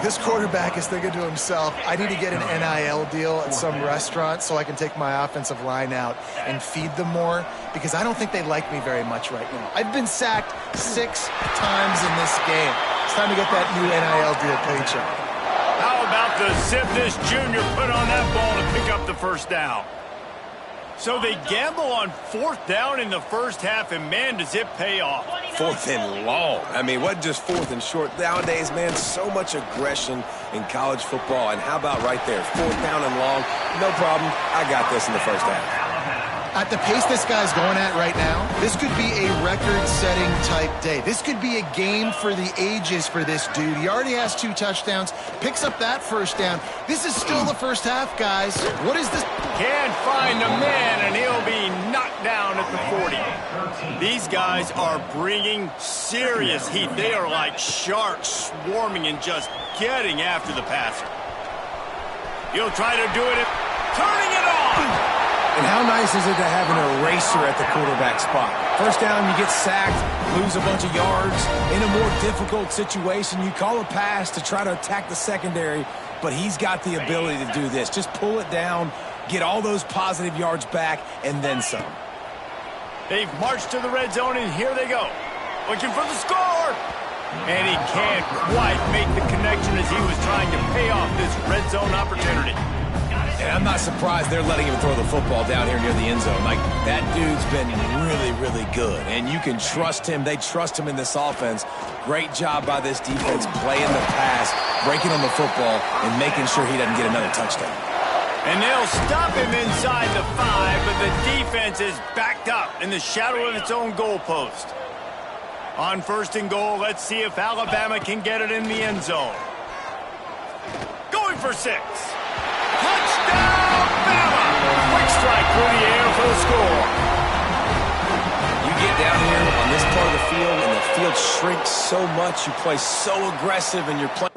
This quarterback is thinking to himself, I need to get an NIL deal at some restaurant so I can take my offensive line out and feed them more, because I don't think they like me very much right now. I've been sacked 6 times in this game. It's time to get that new NIL deal paycheck. How about the zip this junior put on that ball to pick up the 1st down? So they gamble on 4th down in the first half, and man, does it pay off. 4th and long. I mean, what just 4th and short? Nowadays, man, so much aggression in college football. And how about right there? 4th down and long. No problem. I got this in the first half. At the pace this guy's going at right now, this could be a record-setting type day. This could be a game for the ages for this dude. He already has 2 touchdowns, picks up that 1st down. This is still the first half, guys. What is this? Can't find a man, and he'll be knocked down at the 40. These guys are bringing serious heat. They are like sharks swarming and just getting after the passer. He'll try to do it, turning it on. And how nice is it to have an eraser at the quarterback spot? 1st down, you get sacked, lose a bunch of yards. In a more difficult situation, you call a pass to try to attack the secondary, but he's got the ability to do this. Just pull it down, get all those positive yards back, and then some. They've marched to the red zone, and here they go. Looking for the score. And he can't quite make the connection as he was trying to pay off this red zone opportunity. And I'm not surprised they're letting him throw the football down here near the end zone. Like, that dude's been really, really good. And you can trust him. They trust him in this offense. Great job by this defense playing the pass, breaking on the football, and making sure he doesn't get another touchdown. And they'll stop him inside the 5, but the defense is backed up in the shadow of its own goalpost. On 1st and goal, let's see if Alabama can get it in the end zone. Going for 6. Touchdown, Bama! Quick strike through the air for the score. You get down here on this part of the field, and the field shrinks so much. You play so aggressive, and you're playing.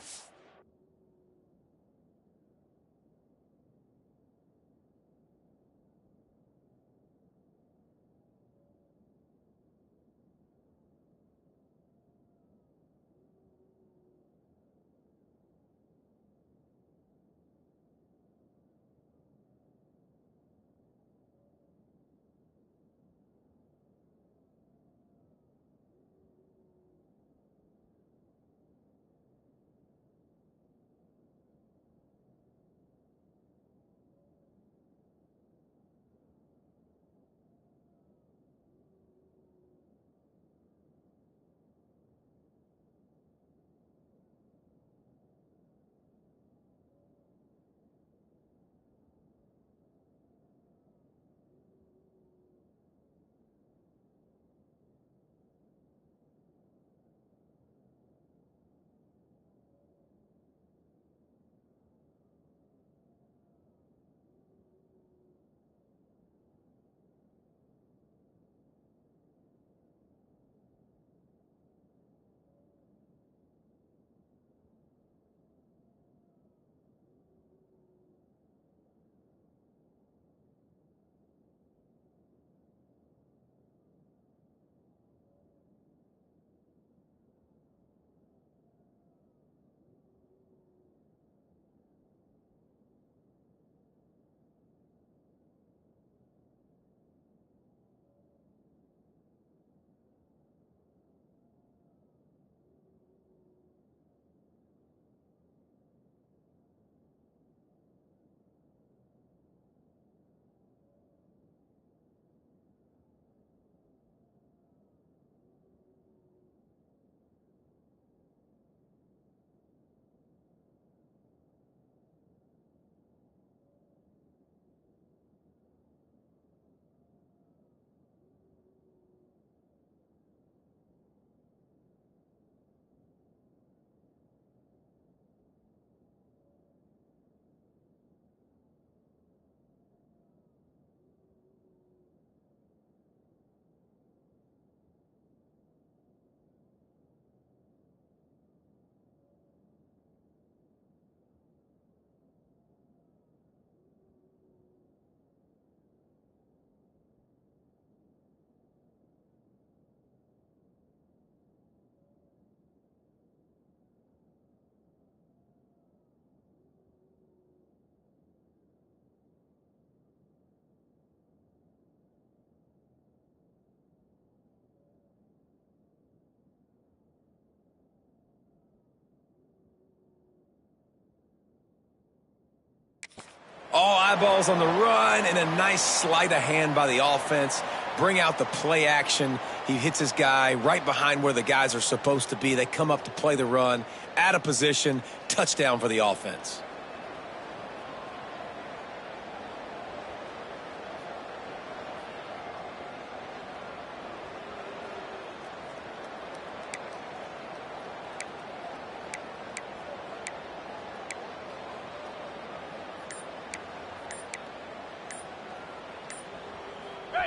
All eyeballs on the run and a nice sleight of hand by the offense. Bring out the play action. He hits his guy right behind where the guys are supposed to be. They come up to play the run, out of position, touchdown for the offense.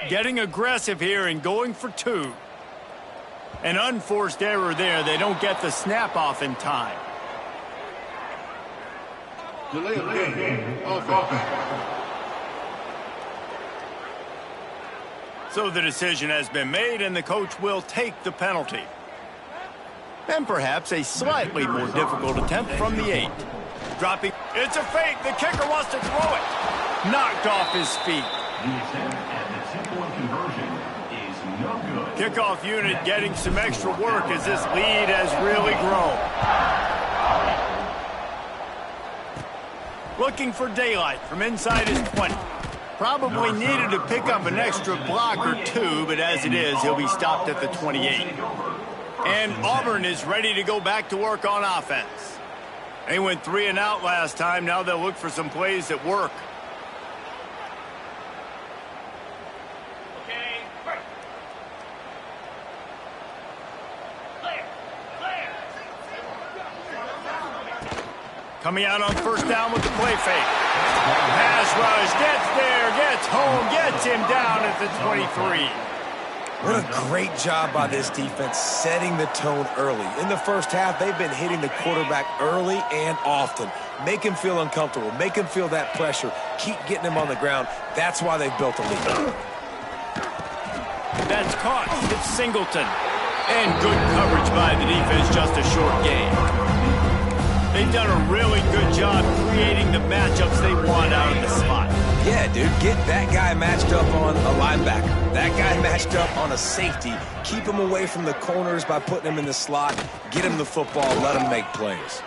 Getting aggressive here and going for 2. An unforced error there. They don't get the snap off in time. Delay of game. Offense. So the decision has been made, and the coach will take the penalty. And perhaps a slightly more difficult attempt from the 8. Dropping. It's a fake. The kicker wants to throw it. Knocked off his feet. The attempt at the 2-point conversion is no good. Kickoff unit getting some extra work as this lead has really grown. looking for daylight from inside his 20. Probably needed to pick up an extra block or two, but as it is, he'll be stopped at the 28. And Auburn is ready to go back to work on offense. They went 3 and out last time. Now they'll look for some plays that work. Coming out on first down with the play fake. Pass rush, gets there, gets home, gets him down at the 23. What a great job by this defense setting the tone early. In the first half, they've been hitting the quarterback early and often. Make him feel uncomfortable. Make him feel that pressure. Keep getting him on the ground. That's why they've built a lead. That's caught. It's Singleton. And good coverage by the defense, just a short game. They've done a really good job creating the matchups they want out of the slot. Yeah, dude, get that guy matched up on a linebacker. That guy matched up on a safety. Keep him away from the corners by putting him in the slot. Get him the football. Let him make plays.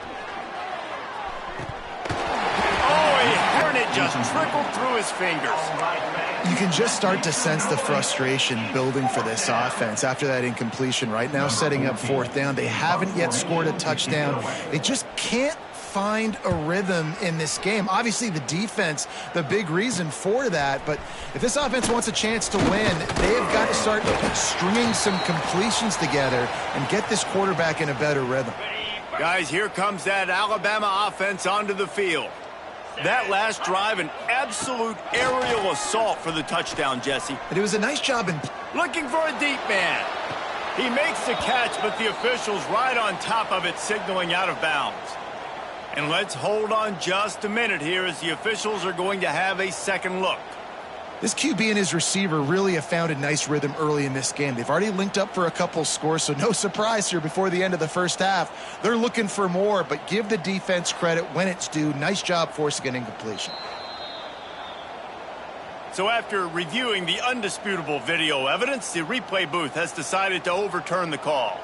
Oh, it just trickled through his fingers. You can just start to sense the frustration building for this offense after that incompletion. Right now, setting up fourth down. They haven't yet scored a touchdown. They just can't find a rhythm in this game. Obviously, the defense, the big reason for that. But if this offense wants a chance to win, they have got to start stringing some completions together and get this quarterback in a better rhythm. Guys, here comes that Alabama offense onto the field. That last drive, an absolute aerial assault for the touchdown, Jesse. And it was a nice job in looking for a deep man. He makes the catch, but the official's right on top of it, signaling out of bounds. And let's hold on just a minute here as the officials are going to have a second look. This QB and his receiver really have found a nice rhythm early in this game. They've already linked up for a couple scores, so no surprise here before the end of the first half. They're looking for more, but give the defense credit when it's due. Nice job forcing an incompletion. So after reviewing the undisputable video evidence, the replay booth has decided to overturn the call.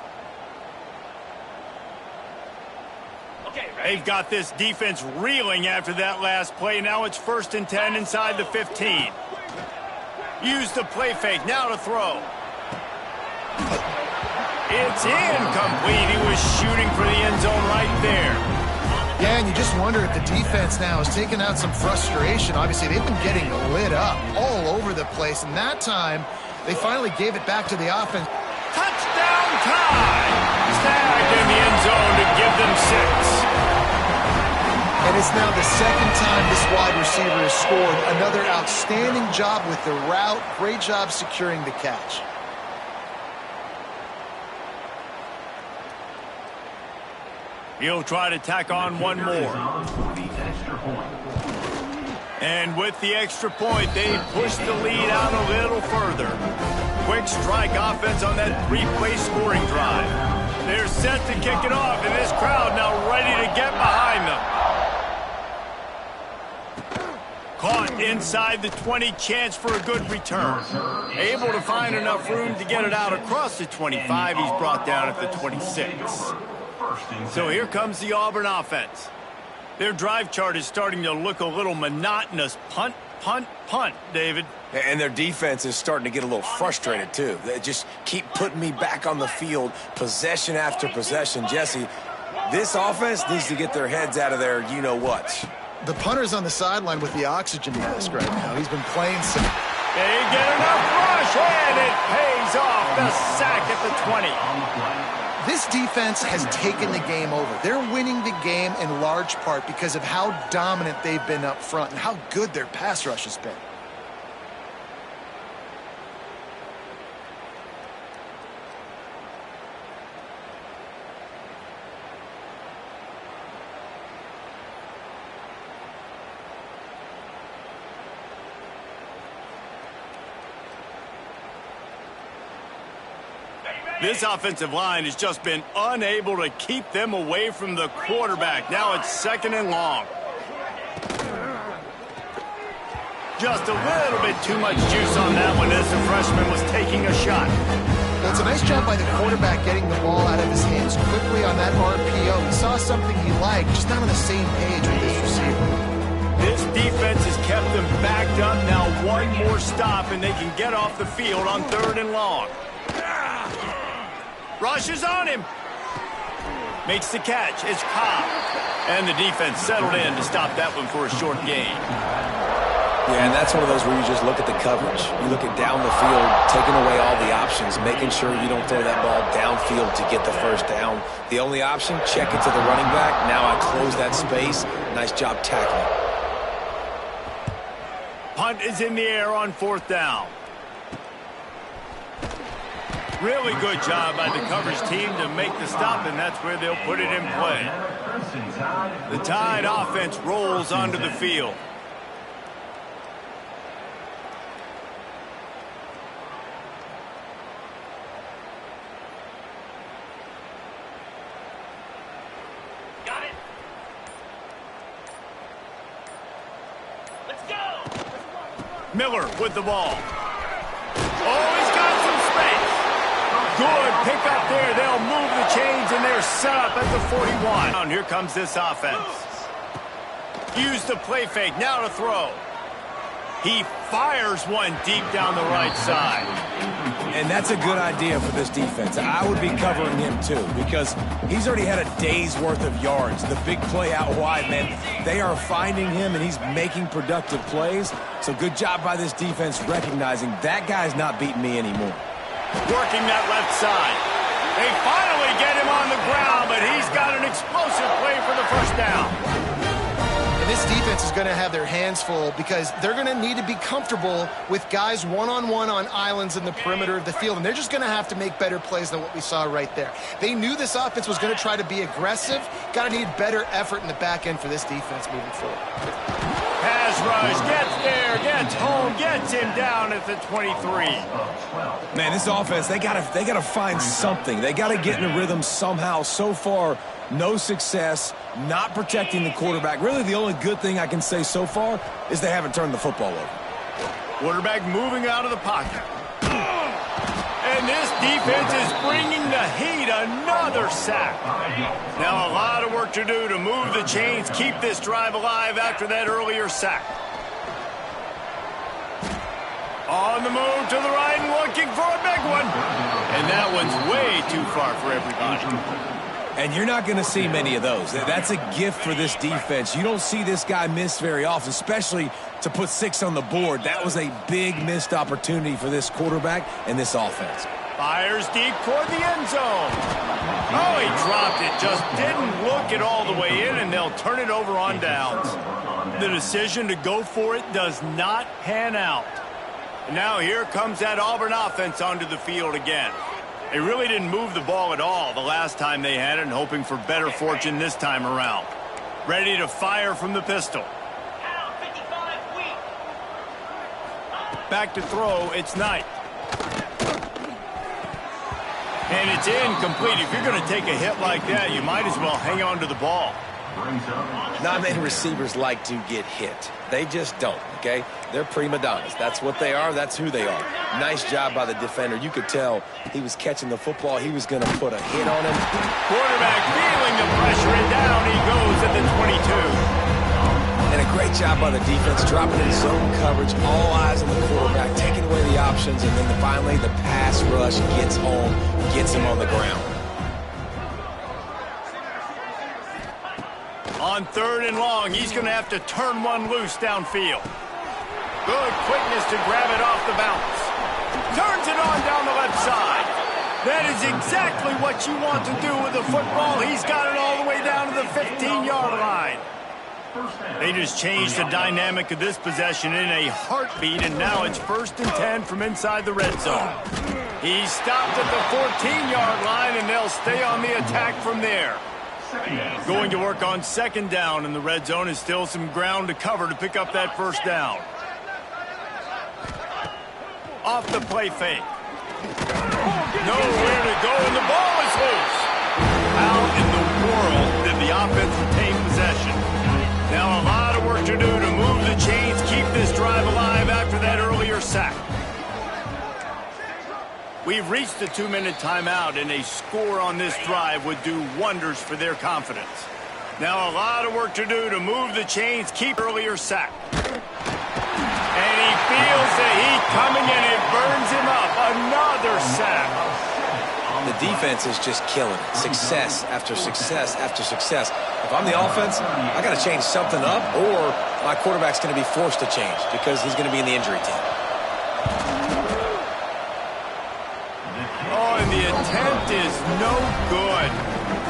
They've got this defense reeling after that last play. Now it's 1st and 10 inside the 15. Use the play fake, now to throw. It's incomplete. He was shooting for the end zone right there. Yeah, and you just wonder if the defense now is taking out some frustration. Obviously, they've been getting lit up all over the place, and that time, they finally gave it back to the offense. Touchdown time! Tagged in the end zone to give them 6. And it's now the second time this wide receiver has scored. Another outstanding job with the route. Great job securing the catch. He'll try to tack on one more. And with the extra point, they push the lead out a little further. Quick strike offense on that 3-play scoring drive. They're set to kick it off, and this crowd now ready to get behind them. Caught inside the 20, chance for a good return. Able to find enough room to get it out across the 25. He's brought down at the 26. So here comes the Auburn offense. Their drive chart is starting to look a little monotonous. Punt, punt, punt, David. And their defense is starting to get a little frustrated, too. They just keep putting me back on the field, possession after possession. Jesse, this offense needs to get their heads out of their you-know-whats. The punter's on the sideline with the oxygen mask right now. He's been playing some. They get enough rush, and it pays off. The sack at the 20. This defense has taken the game over. They're winning the game in large part because of how dominant they've been up front and how good their pass rush has been. This offensive line has just been unable to keep them away from the quarterback. Now it's 2nd and long. Just a little bit too much juice on that one as the freshman was taking a shot. Well, it's a nice job by the quarterback getting the ball out of his hands quickly on that RPO. He saw something he liked, just not on the same page with his receiver. This defense has kept them backed up. Now one more stop, and they can get off the field on 3rd and long. Rushes on him. Makes the catch. It's Cobb. And the defense settled in to stop that one for a short gain. Yeah, and that's one of those where you just look at the coverage. You look at down the field, taking away all the options, making sure you don't throw that ball downfield to get the first down. The only option, check it to the running back. Now I close that space. Nice job tackling. Punt is in the air on 4th down. Really good job by the coverage team to make the stop, and that's where they'll put it in play. The Tide offense rolls onto the field. Got it. Let's go. Miller with the ball. Oh, he's got some space. Good pick up there. They'll move the chains, and they're set up at the 41. And here comes this offense. Use the play fake. Now to throw. He fires one deep down the right side. And that's a good idea for this defense. I would be covering him too because he's already had a day's worth of yards. The big play out wide, man. They are finding him, and he's making productive plays. So good job by this defense recognizing that guy's not beating me anymore. Working that left side. They finally get him on the ground, but he's got an explosive play for the first down. This defense is going to have their hands full because they're going to need to be comfortable with guys one-on-one on islands in the perimeter of the field, and they're just going to have to make better plays than what we saw right there. They knew this offense was going to try to be aggressive. Got to need better effort in the back end for this defense moving forward. Pass rush, gets there, gets home, gets him down at the 23. Man, this offense, they gotta find something. They got to get in a rhythm somehow. So far, no success, not protecting the quarterback. Really, the only good thing I can say so far is they haven't turned the football over. Quarterback moving out of the pocket. And this defense is bringing the heat. Another sack. Now a lot of work to do to move the chains, keep this drive alive after that earlier sack. On the move to the right and looking for a big one. And that one's way too far for everybody. And you're not going to see many of those. That's a gift for this defense. You don't see this guy miss very often, especially to put 6 on the board. That was a big missed opportunity for this quarterback and this offense. Fires deep toward the end zone. Oh, he dropped it. Just didn't look it all the way in, and they'll turn it over on downs. The decision to go for it does not pan out. And now here comes that Auburn offense onto the field again. They really didn't move the ball at all the last time they had it, and hoping for better fortune this time around. Ready to fire from the pistol. Back to throw, it's Knight. And it's incomplete. If you're going to take a hit like that, you might as well hang on to the ball. Not many receivers like to get hit. They just don't, okay? They're prima donnas. That's what they are. That's who they are. Nice job by the defender. You could tell he was catching the football. He was going to put a hit on him. Quarterback feeling the pressure, and down he goes at the 22. And a great job by the defense, dropping in zone coverage, all eyes on the quarterback, taking away the options, and then finally the pass rush gets home, gets him on the ground. On 3rd and long, he's going to have to turn one loose downfield. Good quickness to grab it off the bounce. Turns it on down the left side. That is exactly what you want to do with the football. He's got it all the way down to the 15-yard line. They just changed the dynamic of this possession in a heartbeat, and now it's 1st and 10 from inside the red zone. He's stopped at the 14-yard line, and they'll stay on the attack from there. Going to work on 2nd down, and the red zone is still some ground to cover to pick up that 1st down. Off the play fake. Nowhere to go, and the ball is loose. How in the world did the offense retain possession? Now a lot of work to do to move the chains, keep this drive alive after that earlier sack. We've reached the 2-minute timeout, and a score on this drive would do wonders for their confidence. Now a lot of work to do to move the chains, keep earlier sack. And he feels the heat coming and it burns him up. Another sack. The defense is just killing it. Success after success after success. If I'm the offense, I got to change something up, or my quarterback's going to be forced to change because he's going to be in the injury team. Oh, and the attempt is no good.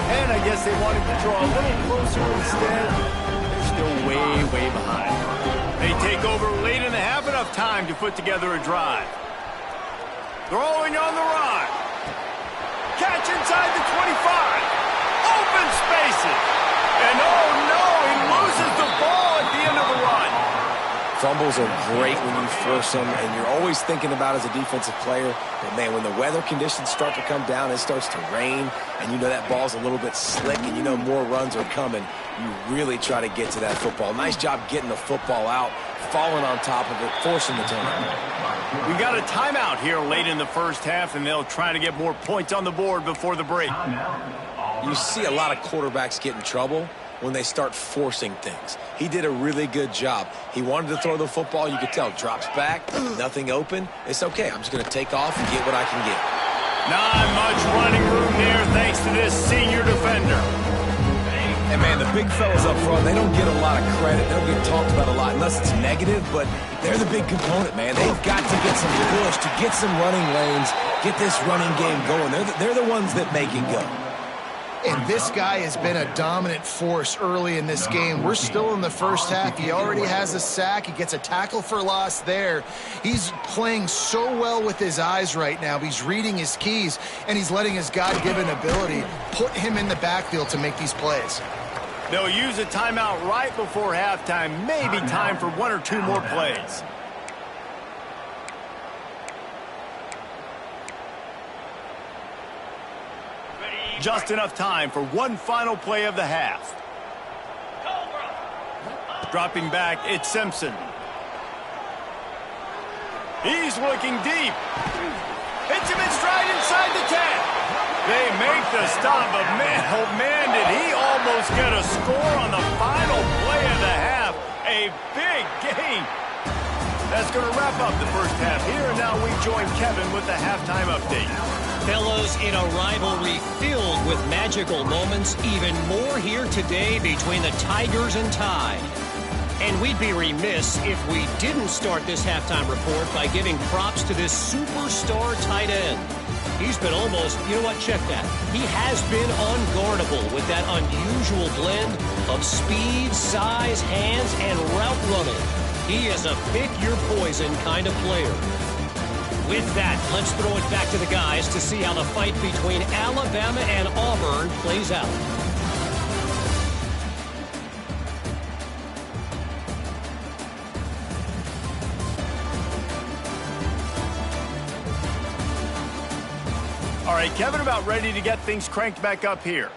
And I guess they wanted to draw a little closer instead. They're still way, way behind. They take over late in the half, enough time to put together a drive. Throwing on the run. Catch inside the 25. Open spaces. And oh no, he loses the ball at the end of the run. Fumbles are great when you force them, and you're always thinking about as a defensive player, but man, when the weather conditions start to come down, it starts to rain, and you know that ball's a little bit slick, and you know more runs are coming, you really try to get to that football. Nice job getting the football out, falling on top of it, forcing the turnover. We got a timeout here late in the first half, and they'll try to get more points on the board before the break. You see a lot of quarterbacks get in trouble when they start forcing things. He did a really good job. He wanted to throw the football. You could tell. Drops back, nothing open. It's okay. I'm just going to take off and get what I can get. Not much running room here thanks to this senior defender. And, man, the big fellas up front, they don't get a lot of credit. They don't get talked about a lot unless it's negative, but they're the big component, man. They've got to get some push, to get some running lanes, get this running game going. They're the ones that make it go. And this guy has been a dominant force early in this game. We're still in the first half. He already has a sack. He gets a tackle for loss there. He's playing so well with his eyes right now. He's reading his keys, and he's letting his God-given ability put him in the backfield to make these plays. They'll use a timeout right before halftime. Maybe time for one or two more plays. Just enough time for one final play of the half. Dropping back, it's Simpson. He's looking deep. Hits him in stride inside the 10. They make the stop, but man, oh man, did he almost get a score on the final play of the half. A big game. That's going to wrap up the first half here, and now we join Kevin with the halftime update. Fellas, in a rivalry filled with magical moments, even more here today between the Tigers and Tide. And we'd be remiss if we didn't start this halftime report by giving props to this superstar tight end. He's been almost, you know what, check that. He has been unguardable with that unusual blend of speed, size, hands, and route running. He is a pick-your-poison kind of player. With that, let's throw it back to the guys to see how the fight between Alabama and Auburn plays out. All right, Kevin, about ready to get things cranked back up here.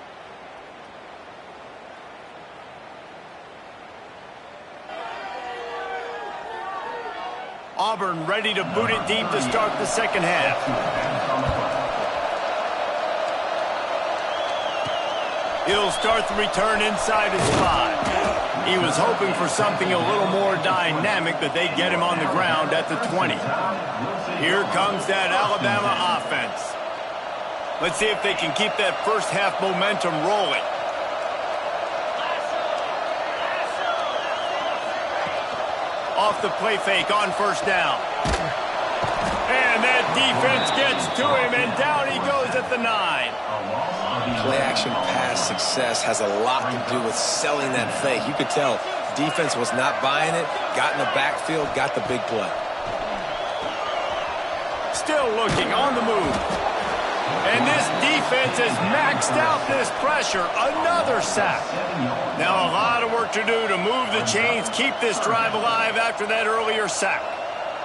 Auburn ready to boot it deep to start the second half. He'll start the return inside his 5. He was hoping for something a little more dynamic, but they get him on the ground at the 20. Here comes that Alabama offense. Let's see if they can keep that first half momentum rolling. Off the play fake on first down. And that defense gets to him, and down he goes at the 9. Play action pass success has a lot to do with selling that fake. You could tell defense was not buying it, got in the backfield, got the big play. Still looking on the move. And this defense has maxed out this pressure. Another sack. Now a lot of work to do to move the chains, keep this drive alive after that earlier sack.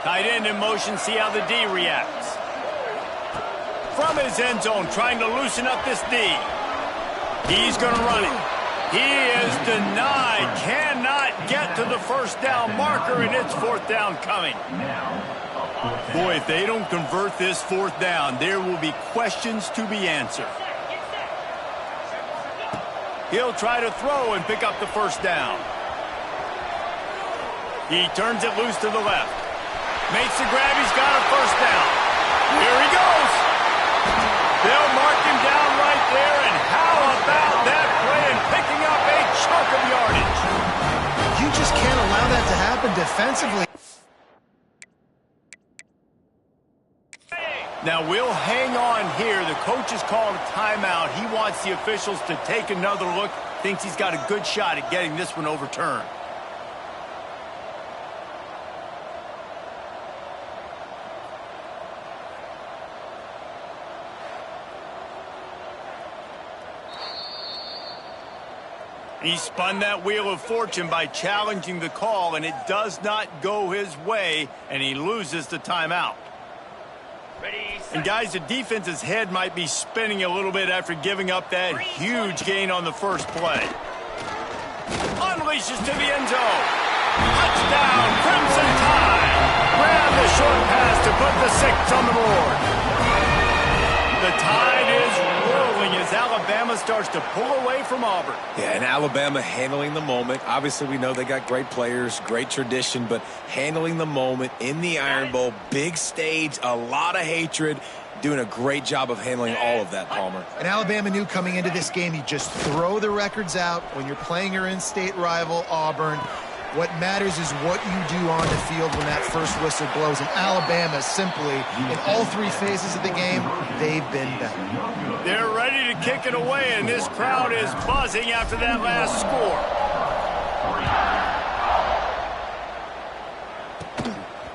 Tight end in motion, see how the D reacts. From his end zone, trying to loosen up this D. He's going to run it. He is denied. Cannot get to the first down marker, and it's fourth down coming. Boy, if they don't convert this fourth down, there will be questions to be answered. He'll try to throw and pick up the first down. He turns it loose to the left. Makes the grab. He's got a first down. Here he goes. They'll mark him down right there, and how about that play and picking up a chunk of yardage? You just can't allow that to happen defensively. Now we'll hang on here. The coach has called a timeout. He wants the officials to take another look. Thinks he's got a good shot at getting this one overturned. He spun that wheel of fortune by challenging the call, and it does not go his way, and he loses the timeout. And guys, the defense's head might be spinning a little bit after giving up that huge gain on the first play. Unleashes to the end zone. Touchdown, Crimson Tide. Grab the short pass to put the 6 on the board. The Tide is rolling as Alabama starts to pull away from Auburn. Yeah, and Alabama handling the moment. Obviously, we know they got great players, great tradition, but handling the moment in the Iron Bowl, big stage, a lot of hatred, doing a great job of handling all of that, Palmer. And Alabama knew coming into this game, you just throw the records out when you're playing your in-state rival, Auburn. What matters is what you do on the field when that first whistle blows. And Alabama simply, in all 3 phases of the game, they've been better. They're ready to kick it away, and this crowd is buzzing after that last score.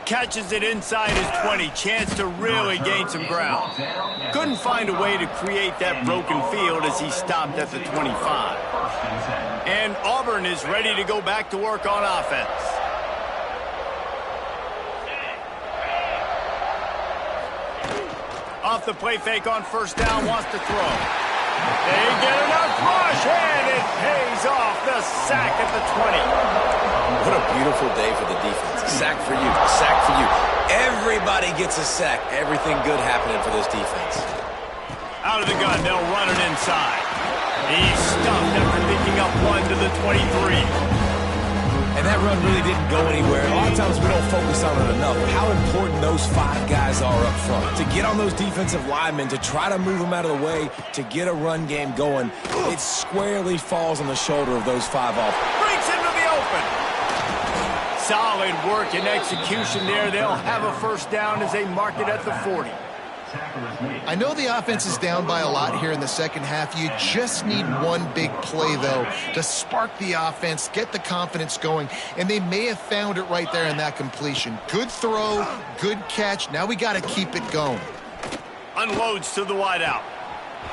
Catches it inside his 20. Chance to really gain some ground. Couldn't find a way to create that broken field as he stopped at the 25. And Auburn is ready to go back to work on offense. Off the play fake on first down, wants to throw. They get enough rush, and it pays off. The sack at the 20. What a beautiful day for the defense. A sack for you, a sack for you. Everybody gets a sack. Everything good happening for this defense. Out of the gun, they'll run it inside. He's stuffed after picking up 1 to the 23. And that run really didn't go anywhere. A lot of times we don't focus on it enough. How important those 5 guys are up front. To get on those defensive linemen, to try to move them out of the way, to get a run game going, it squarely falls on the shoulder of those 5 offenses. Breaks into the open. Solid work and execution there. They'll have a first down as they mark it at the 40. I know the offense is down by a lot here in the second half. You just need one big play, though, to spark the offense, get the confidence going, and they may have found it right there in that completion. Good throw, good catch. Now we got to keep it going. Unloads to the wideout.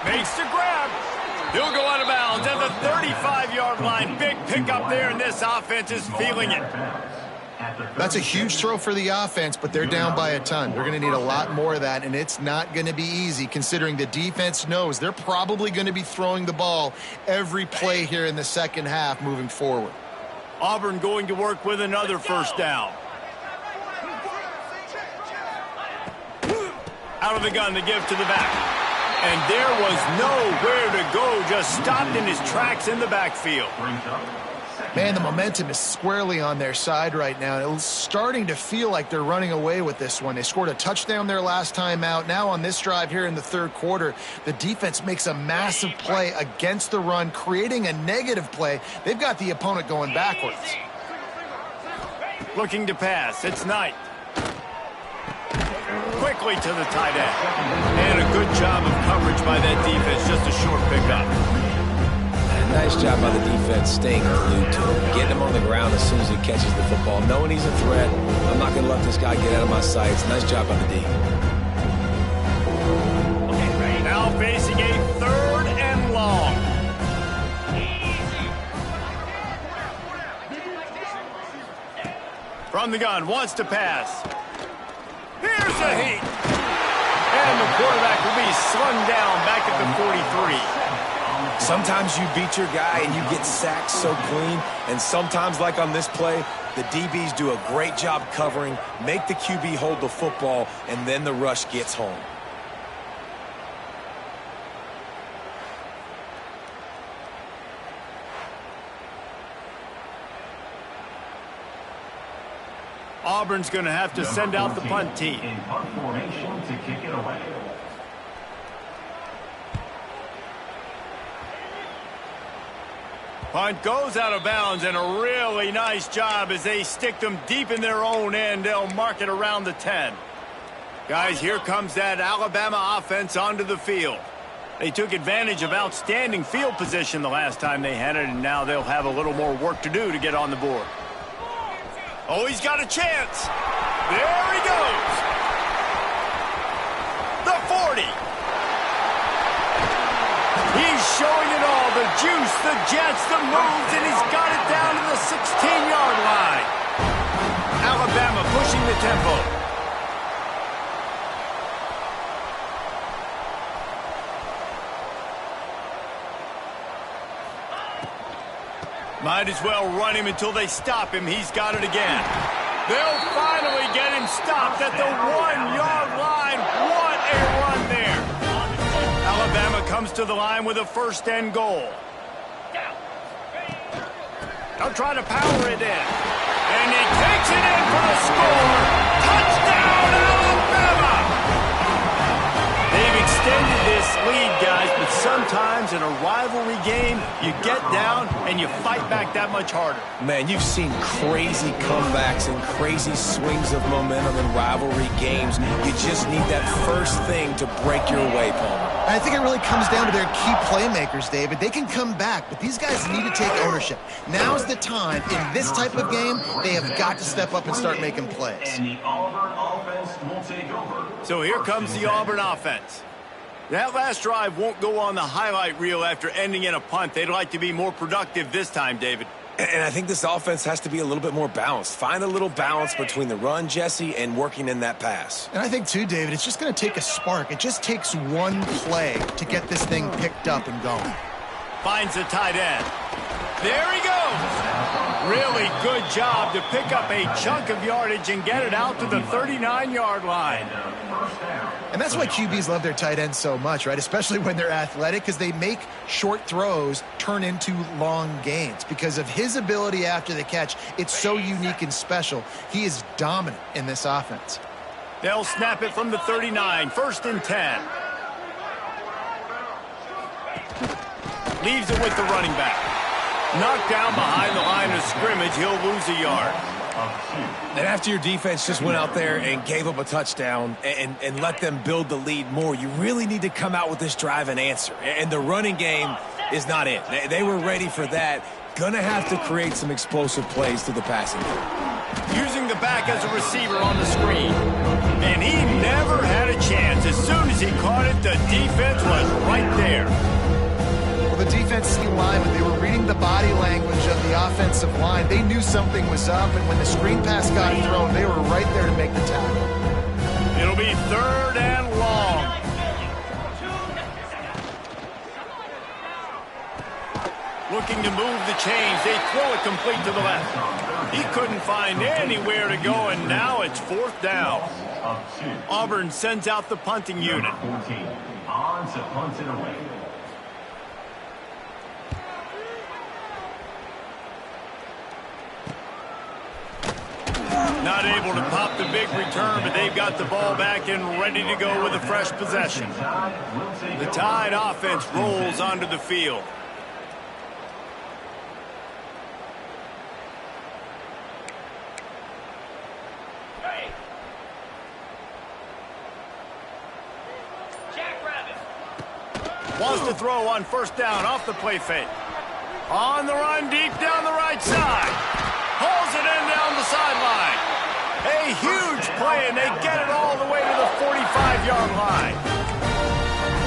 Makes the grab. He'll go out of bounds at the 35-yard line. Big pickup there, and this offense is feeling it. That's a huge throw for the offense, but they're down by a ton. They're going to need a lot more of that, and it's not going to be easy considering the defense knows they're probably going to be throwing the ball every play here in the second half moving forward. Auburn going to work with another first down. Out of the gun, the give to the back. And there was nowhere to go, just stopped in his tracks in the backfield. Man, the momentum is squarely on their side right now. It's starting to feel like they're running away with this one. They scored a touchdown their last time out. Now on this drive here in the third quarter, the defense makes a massive play against the run, creating a negative play. They've got the opponent going backwards. Looking to pass. It's Knight. Quickly to the tight end. And a good job of coverage by that defense. Just a short pickup. Nice job by the defense staying glued to him, getting him on the ground as soon as he catches the football, knowing he's a threat. I'm not going to let this guy get out of my sights. Nice job by the D. Now facing a 3rd and long. From the gun, wants to pass. Here's a heat. And the quarterback will be slung down back at the 43. Sometimes you beat your guy and you get sacked so clean, and sometimes, like on this play, the DBs do a great job covering, make the QB hold the football, and then the rush gets home. Auburn's going to have to send out the punt team. In punt formation to kick it away. Punt goes out of bounds, and a really nice job as they stick them deep in their own end. They'll mark it around the 10. Guys, here comes that Alabama offense onto the field. They took advantage of outstanding field position the last time they had it, and now they'll have a little more work to do to get on the board. Oh, he's got a chance. There he goes. The 40. He's showing it all. The juice, the jets, the moves, and he's got it down to the 16-yard line. Alabama pushing the tempo. Might as well run him until they stop him. He's got it again. They'll finally get him stopped at the 1-yard line. What a run there. Alabama comes to the line with a first and goal. They'll try to power it in. And he takes it in for the score. Touchdown, Alabama! They've extended this lead, guys, but sometimes in a rivalry game, you get down and you fight back that much harder. Man, you've seen crazy comebacks and crazy swings of momentum in rivalry games. You just need that first thing to break your way, Paul. I think it really comes down to their key playmakers, David. They can come back, but these guys need to take ownership. Now's the time. In this type of game, they have got to step up and start making plays. And the Auburn offense will take over. So here comes the Auburn offense. That last drive won't go on the highlight reel after ending in a punt. They'd like to be more productive this time, David. And I think this offense has to be a little bit more balanced. Find a little balance between the run, Jesse, and working in that pass. And I think, too, David, it's just going to take a spark. It just takes one play to get this thing picked up and going. Finds the tight end. There he goes. Really good job to pick up a chunk of yardage and get it out to the 39-yard line. And that's why QBs love their tight ends so much, right? Especially when they're athletic, because they make short throws turn into long gains. Because of his ability after the catch, it's so unique and special. He is dominant in this offense. They'll snap it from the 39, 1st and 10. Leaves it with the running back. Knocked down behind the line of scrimmage, he'll lose a yard. And after your defense just went out there and gave up a touchdown and let them build the lead more, you really need to come out with this drive and answer. And the running game is not it. They were ready for that. Gonna have to create some explosive plays through the passing game. Using the back as a receiver on the screen. And he never had a chance. As soon as he caught it, the defense was right there. The defensive linemen, they were reading the body language of the offensive line. They knew something was up, and when the screen pass got thrown, they were right there to make the tackle. It'll be 3rd and long. Looking to move the chains. They throw it complete to the left. He couldn't find anywhere to go, and now it's 4th down. Auburn sends out the punting unit. 14 on to punt it away. Not able to pop the big return, but they've got the ball back and ready to go with a fresh possession. The Tide offense rolls onto the field. Wants to throw on 1st down off the play fake. On the run deep down the right side. Hauls it in down the sideline. A huge play, and they get it all the way to the 45-yard line.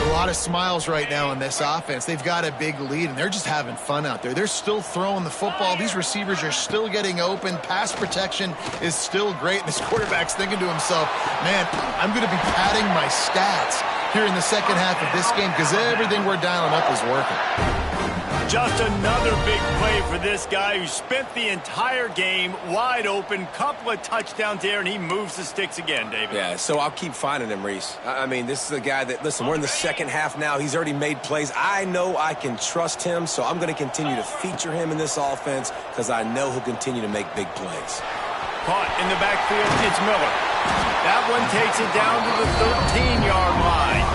A lot of smiles right now in this offense. They've got a big lead, and they're just having fun out there. They're still throwing the football. These receivers are still getting open. Pass protection is still great. And this quarterback's thinking to himself, man, I'm going to be padding my stats here in the second half of this game because everything we're dialing up is working. Just another big play for this guy who spent the entire game wide open. Couple of touchdowns there, and he moves the sticks again, David. Yeah, so I'll keep finding him, Reese. I mean, this is a guy that, listen, we're in the second half now. He's already made plays. I know I can trust him, so I'm going to continue to feature him in this offense because I know he'll continue to make big plays. Caught in the backfield, it's Miller. That one takes it down to the 13-yard line.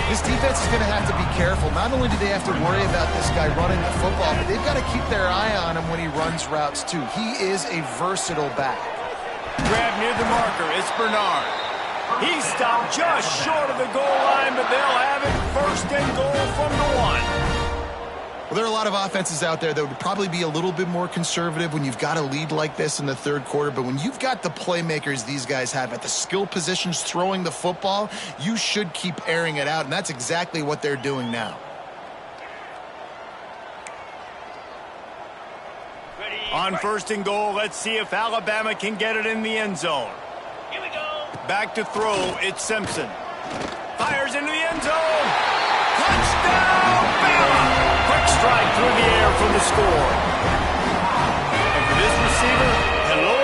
This defense is going to have to be careful. Not only do they have to worry about this guy running the football, but they've got to keep their eye on him when he runs routes, too. He is a versatile back. Grab near the marker. It's Bernard. He stopped just short of the goal line, but they'll have it first and goal from the 1. Well, there are a lot of offenses out there that would probably be a little bit more conservative when you've got a lead like this in the third quarter. But when you've got the playmakers these guys have at the skill positions throwing the football, you should keep airing it out. And that's exactly what they're doing now. On first and goal, let's see if Alabama can get it in the end zone. Here we go. Back to throw, it's Simpson. Fires into the end zone. Touchdown, Bama! Quick strike through the air for the score. And for this receiver, hello,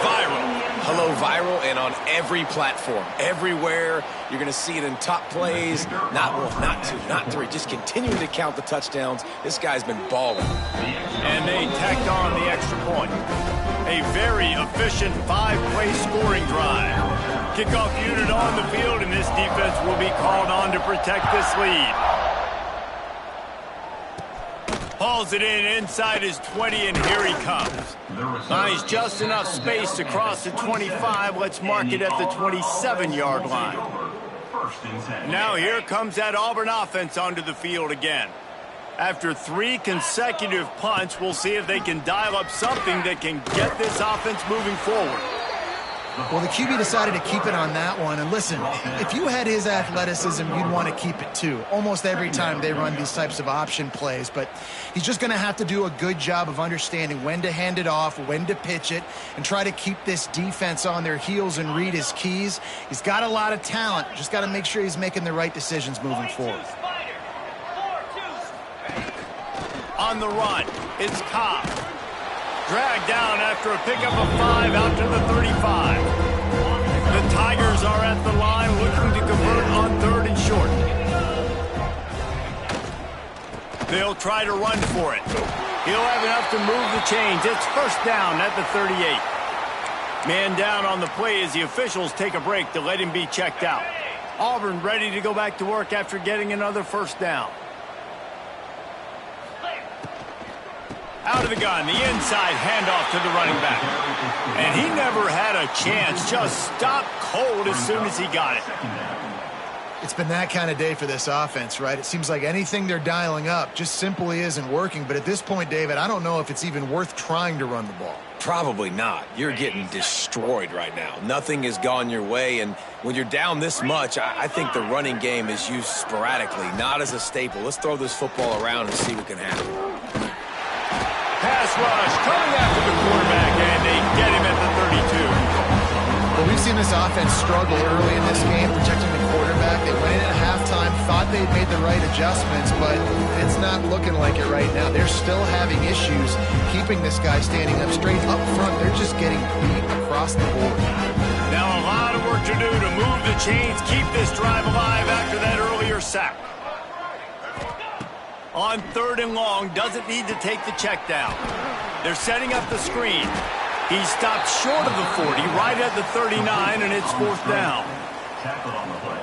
viral. Hello, viral, and on every platform, everywhere. You're going to see it in top plays. Not one, not two, not three. Just continuing to count the touchdowns. This guy's been balling. And they tacked on the extra point. A very efficient 5-play scoring drive. Kickoff unit on the field, and this defense will be called on to protect this lead. Hauls it in inside his 20, and here he comes. Finds just enough space to cross the 25. Let's mark it at the 27-yard line. Now here comes that Auburn offense onto the field again. After 3 consecutive punts, we'll see if they can dial up something that can get this offense moving forward. Well, the QB decided to keep it on that one. And listen, if you had his athleticism, you'd want to keep it too. Almost every time they run these types of option plays. But he's just going to have to do a good job of understanding when to hand it off, when to pitch it, and try to keep this defense on their heels and read his keys. He's got a lot of talent. Just got to make sure he's making the right decisions moving forward. On the run, it's Cobb. Dragged down after a pickup of 5 out to the 35. The Tigers are at the line looking to convert on 3rd and short. They'll try to run for it. He'll have enough to move the chains. It's first down at the 38. Man down on the play as the officials take a break to let him be checked out. Auburn ready to go back to work after getting another first down. Out of the gun, the inside handoff to the running back. And he never had a chance, just stopped cold as soon as he got it. It's been that kind of day for this offense, right? It seems like anything they're dialing up just simply isn't working. But at this point, David, I don't know if it's even worth trying to run the ball. Probably not. You're getting destroyed right now. Nothing has gone your way, and when you're down this much, I think the running game is used sporadically, not as a staple. Let's throw this football around and see what can happen. Pass rush coming after the quarterback, and they get him at the 32. Well, we've seen this offense struggle early in this game protecting the quarterback. They went in at halftime, thought they'd made the right adjustments, but it's not looking like it right now. They're still having issues keeping this guy standing up straight up front. They're just getting beat across the board. Now a lot of work to do to move the chains, keep this drive alive after that earlier sack. On 3rd and long, doesn't need to take the check down. They're setting up the screen. He stopped short of the 40, right at the 39, and it's 4th down.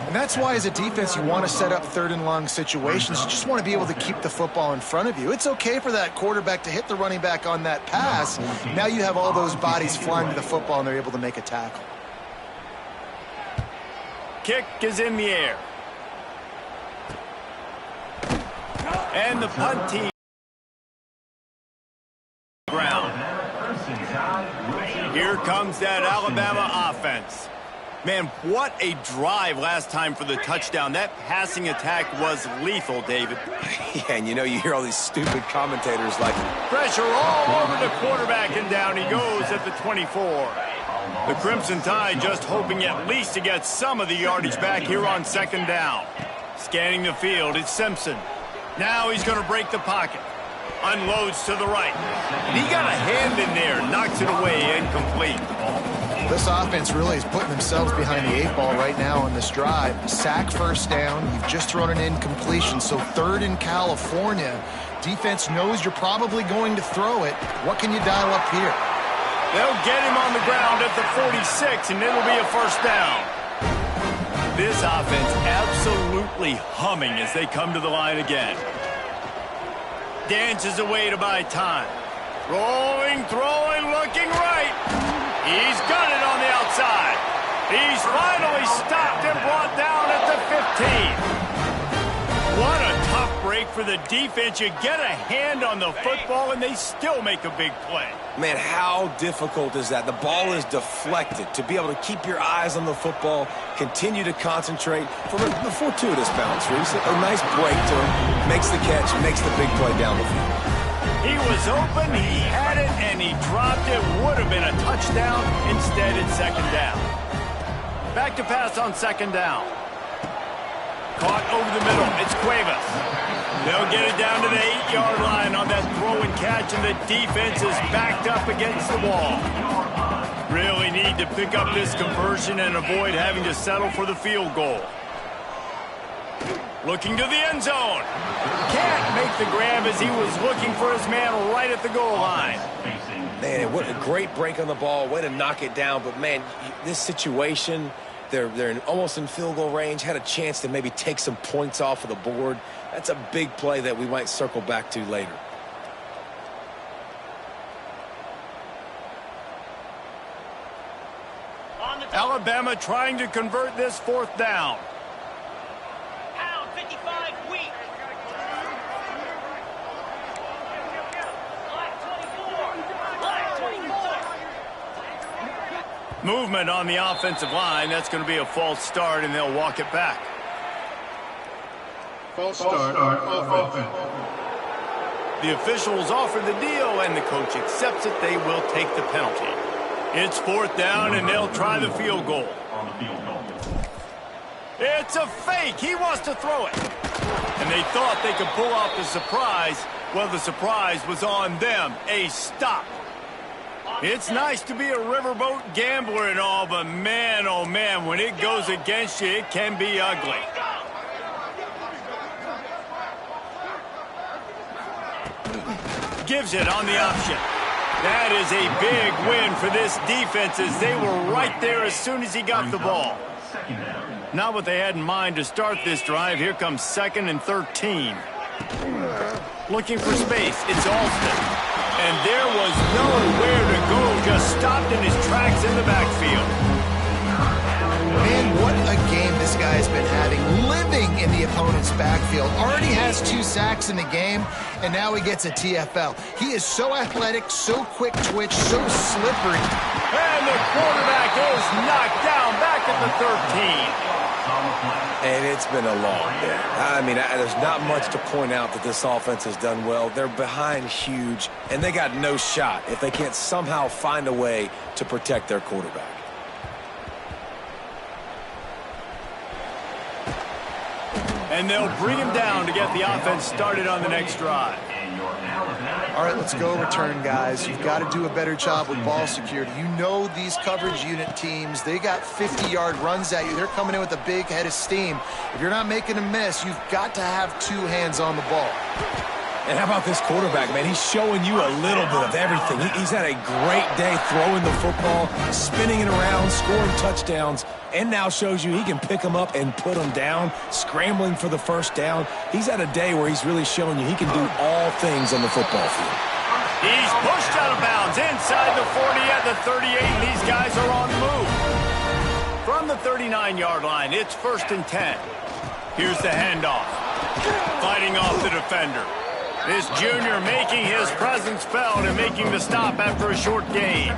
And that's why, as a defense, you want to set up 3rd and long situations. You just want to be able to keep the football in front of you. It's okay for that quarterback to hit the running back on that pass. Now you have all those bodies flying to the football, and they're able to make a tackle. Kick is in the air. And the punt team ground. Here comes that Alabama offense. Man, what a drive last time for the touchdown. That passing attack was lethal, David. Yeah, and you hear all these stupid commentators like, pressure all over the quarterback, and down he goes at the 24. The Crimson Tide just hoping at least to get some of the yardage back here on 2nd down. Scanning the field, it's Simpson. Now he's going to break the pocket. Unloads to the right. And he got a hand in there, knocks it away, incomplete. This offense really is putting themselves behind the 8 ball right now on this drive. Sack, first down. You've just thrown an incompletion, so 3rd in California. Defense knows you're probably going to throw it. What can you dial up here? They'll get him on the ground at the 46, and it'll be a first down. This offense absolutely humming as they come to the line again. Dances away to buy time. Rolling, throwing, looking right. He's got it on the outside. He's finally stopped and brought down at the 15. What a tough break for the defense. You get a hand on the football, and they still make a big play. Man, how difficult is that? The ball is deflected. To be able to keep your eyes on the football, continue to concentrate from a fortuitous bounce, Reese. A nice break to him, makes the catch, makes the big play down the field. He was open, he had it, and he dropped it. Would have been a touchdown. Instead, it's second down. Back to pass on second down. Caught over the middle. It's Cuevas. They'll get it down to the 8-yard line on that throw and catch, and the defense is backed up against the wall. Really need to pick up this conversion and avoid having to settle for the field goal. Looking to the end zone. Can't make the grab as he was looking for his man right at the goal line. Man, what a great break on the ball. Way to knock it down. But, man, this situation, they're almost in field goal range, had a chance to maybe take some points off of the board. That's a big play that we might circle back to later. Alabama trying to convert this fourth down. Pound 55 weak. Line 24. Movement on the offensive line. That's going to be a false start, and they'll walk it back. False start, offense. The officials offer the deal, and the coach accepts it. They will take the penalty. It's fourth down, and they'll try the field goal. It's a fake. He wants to throw it. And they thought they could pull off the surprise. Well, the surprise was on them. A stop. It's nice to be a riverboat gambler and all, but man, oh man, when it goes against you, it can be ugly. Gives it on the option. That is a big win for this defense as they were right there as soon as he got the ball. Not what they had in mind to start this drive. Here comes 2nd and 13. Looking for space. It's Alston. And there was nowhere to go. Just stopped in his tracks in the backfield. Man, what a game this guy's been having, living in the opponent's backfield. Already has 2 sacks in the game, and now he gets a TFL. He is so athletic, so quick twitch, so slippery. And the quarterback is knocked down back at the 13. And it's been a long day. I mean, there's not much to point out that this offense has done well. They're behind huge, and they got no shot if they can't somehow find a way to protect their quarterback. And they'll bring him down to get the offense started on the next drive. All right, let's go return, guys. You've got to do a better job with ball security. You know these coverage unit teams, they got 50-yard runs at you. They're coming in with a big head of steam. If you're not making a miss, you've got to have 2 hands on the ball. And how about this quarterback, man? He's showing you a little bit of everything. He's had a great day throwing the football, spinning it around, scoring touchdowns, and now shows you he can pick them up and put them down, scrambling for the first down. He's had a day where he's really showing you he can do all things on the football field. He's pushed out of bounds inside the 40 at the 38. These guys are on the move. From the 39-yard line, it's 1st and 10. Here's the handoff. Fighting off the defender. This junior making his presence felt and making the stop after a short gain.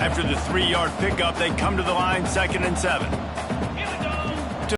After the 3-yard pickup, they come to the line 2nd and 7.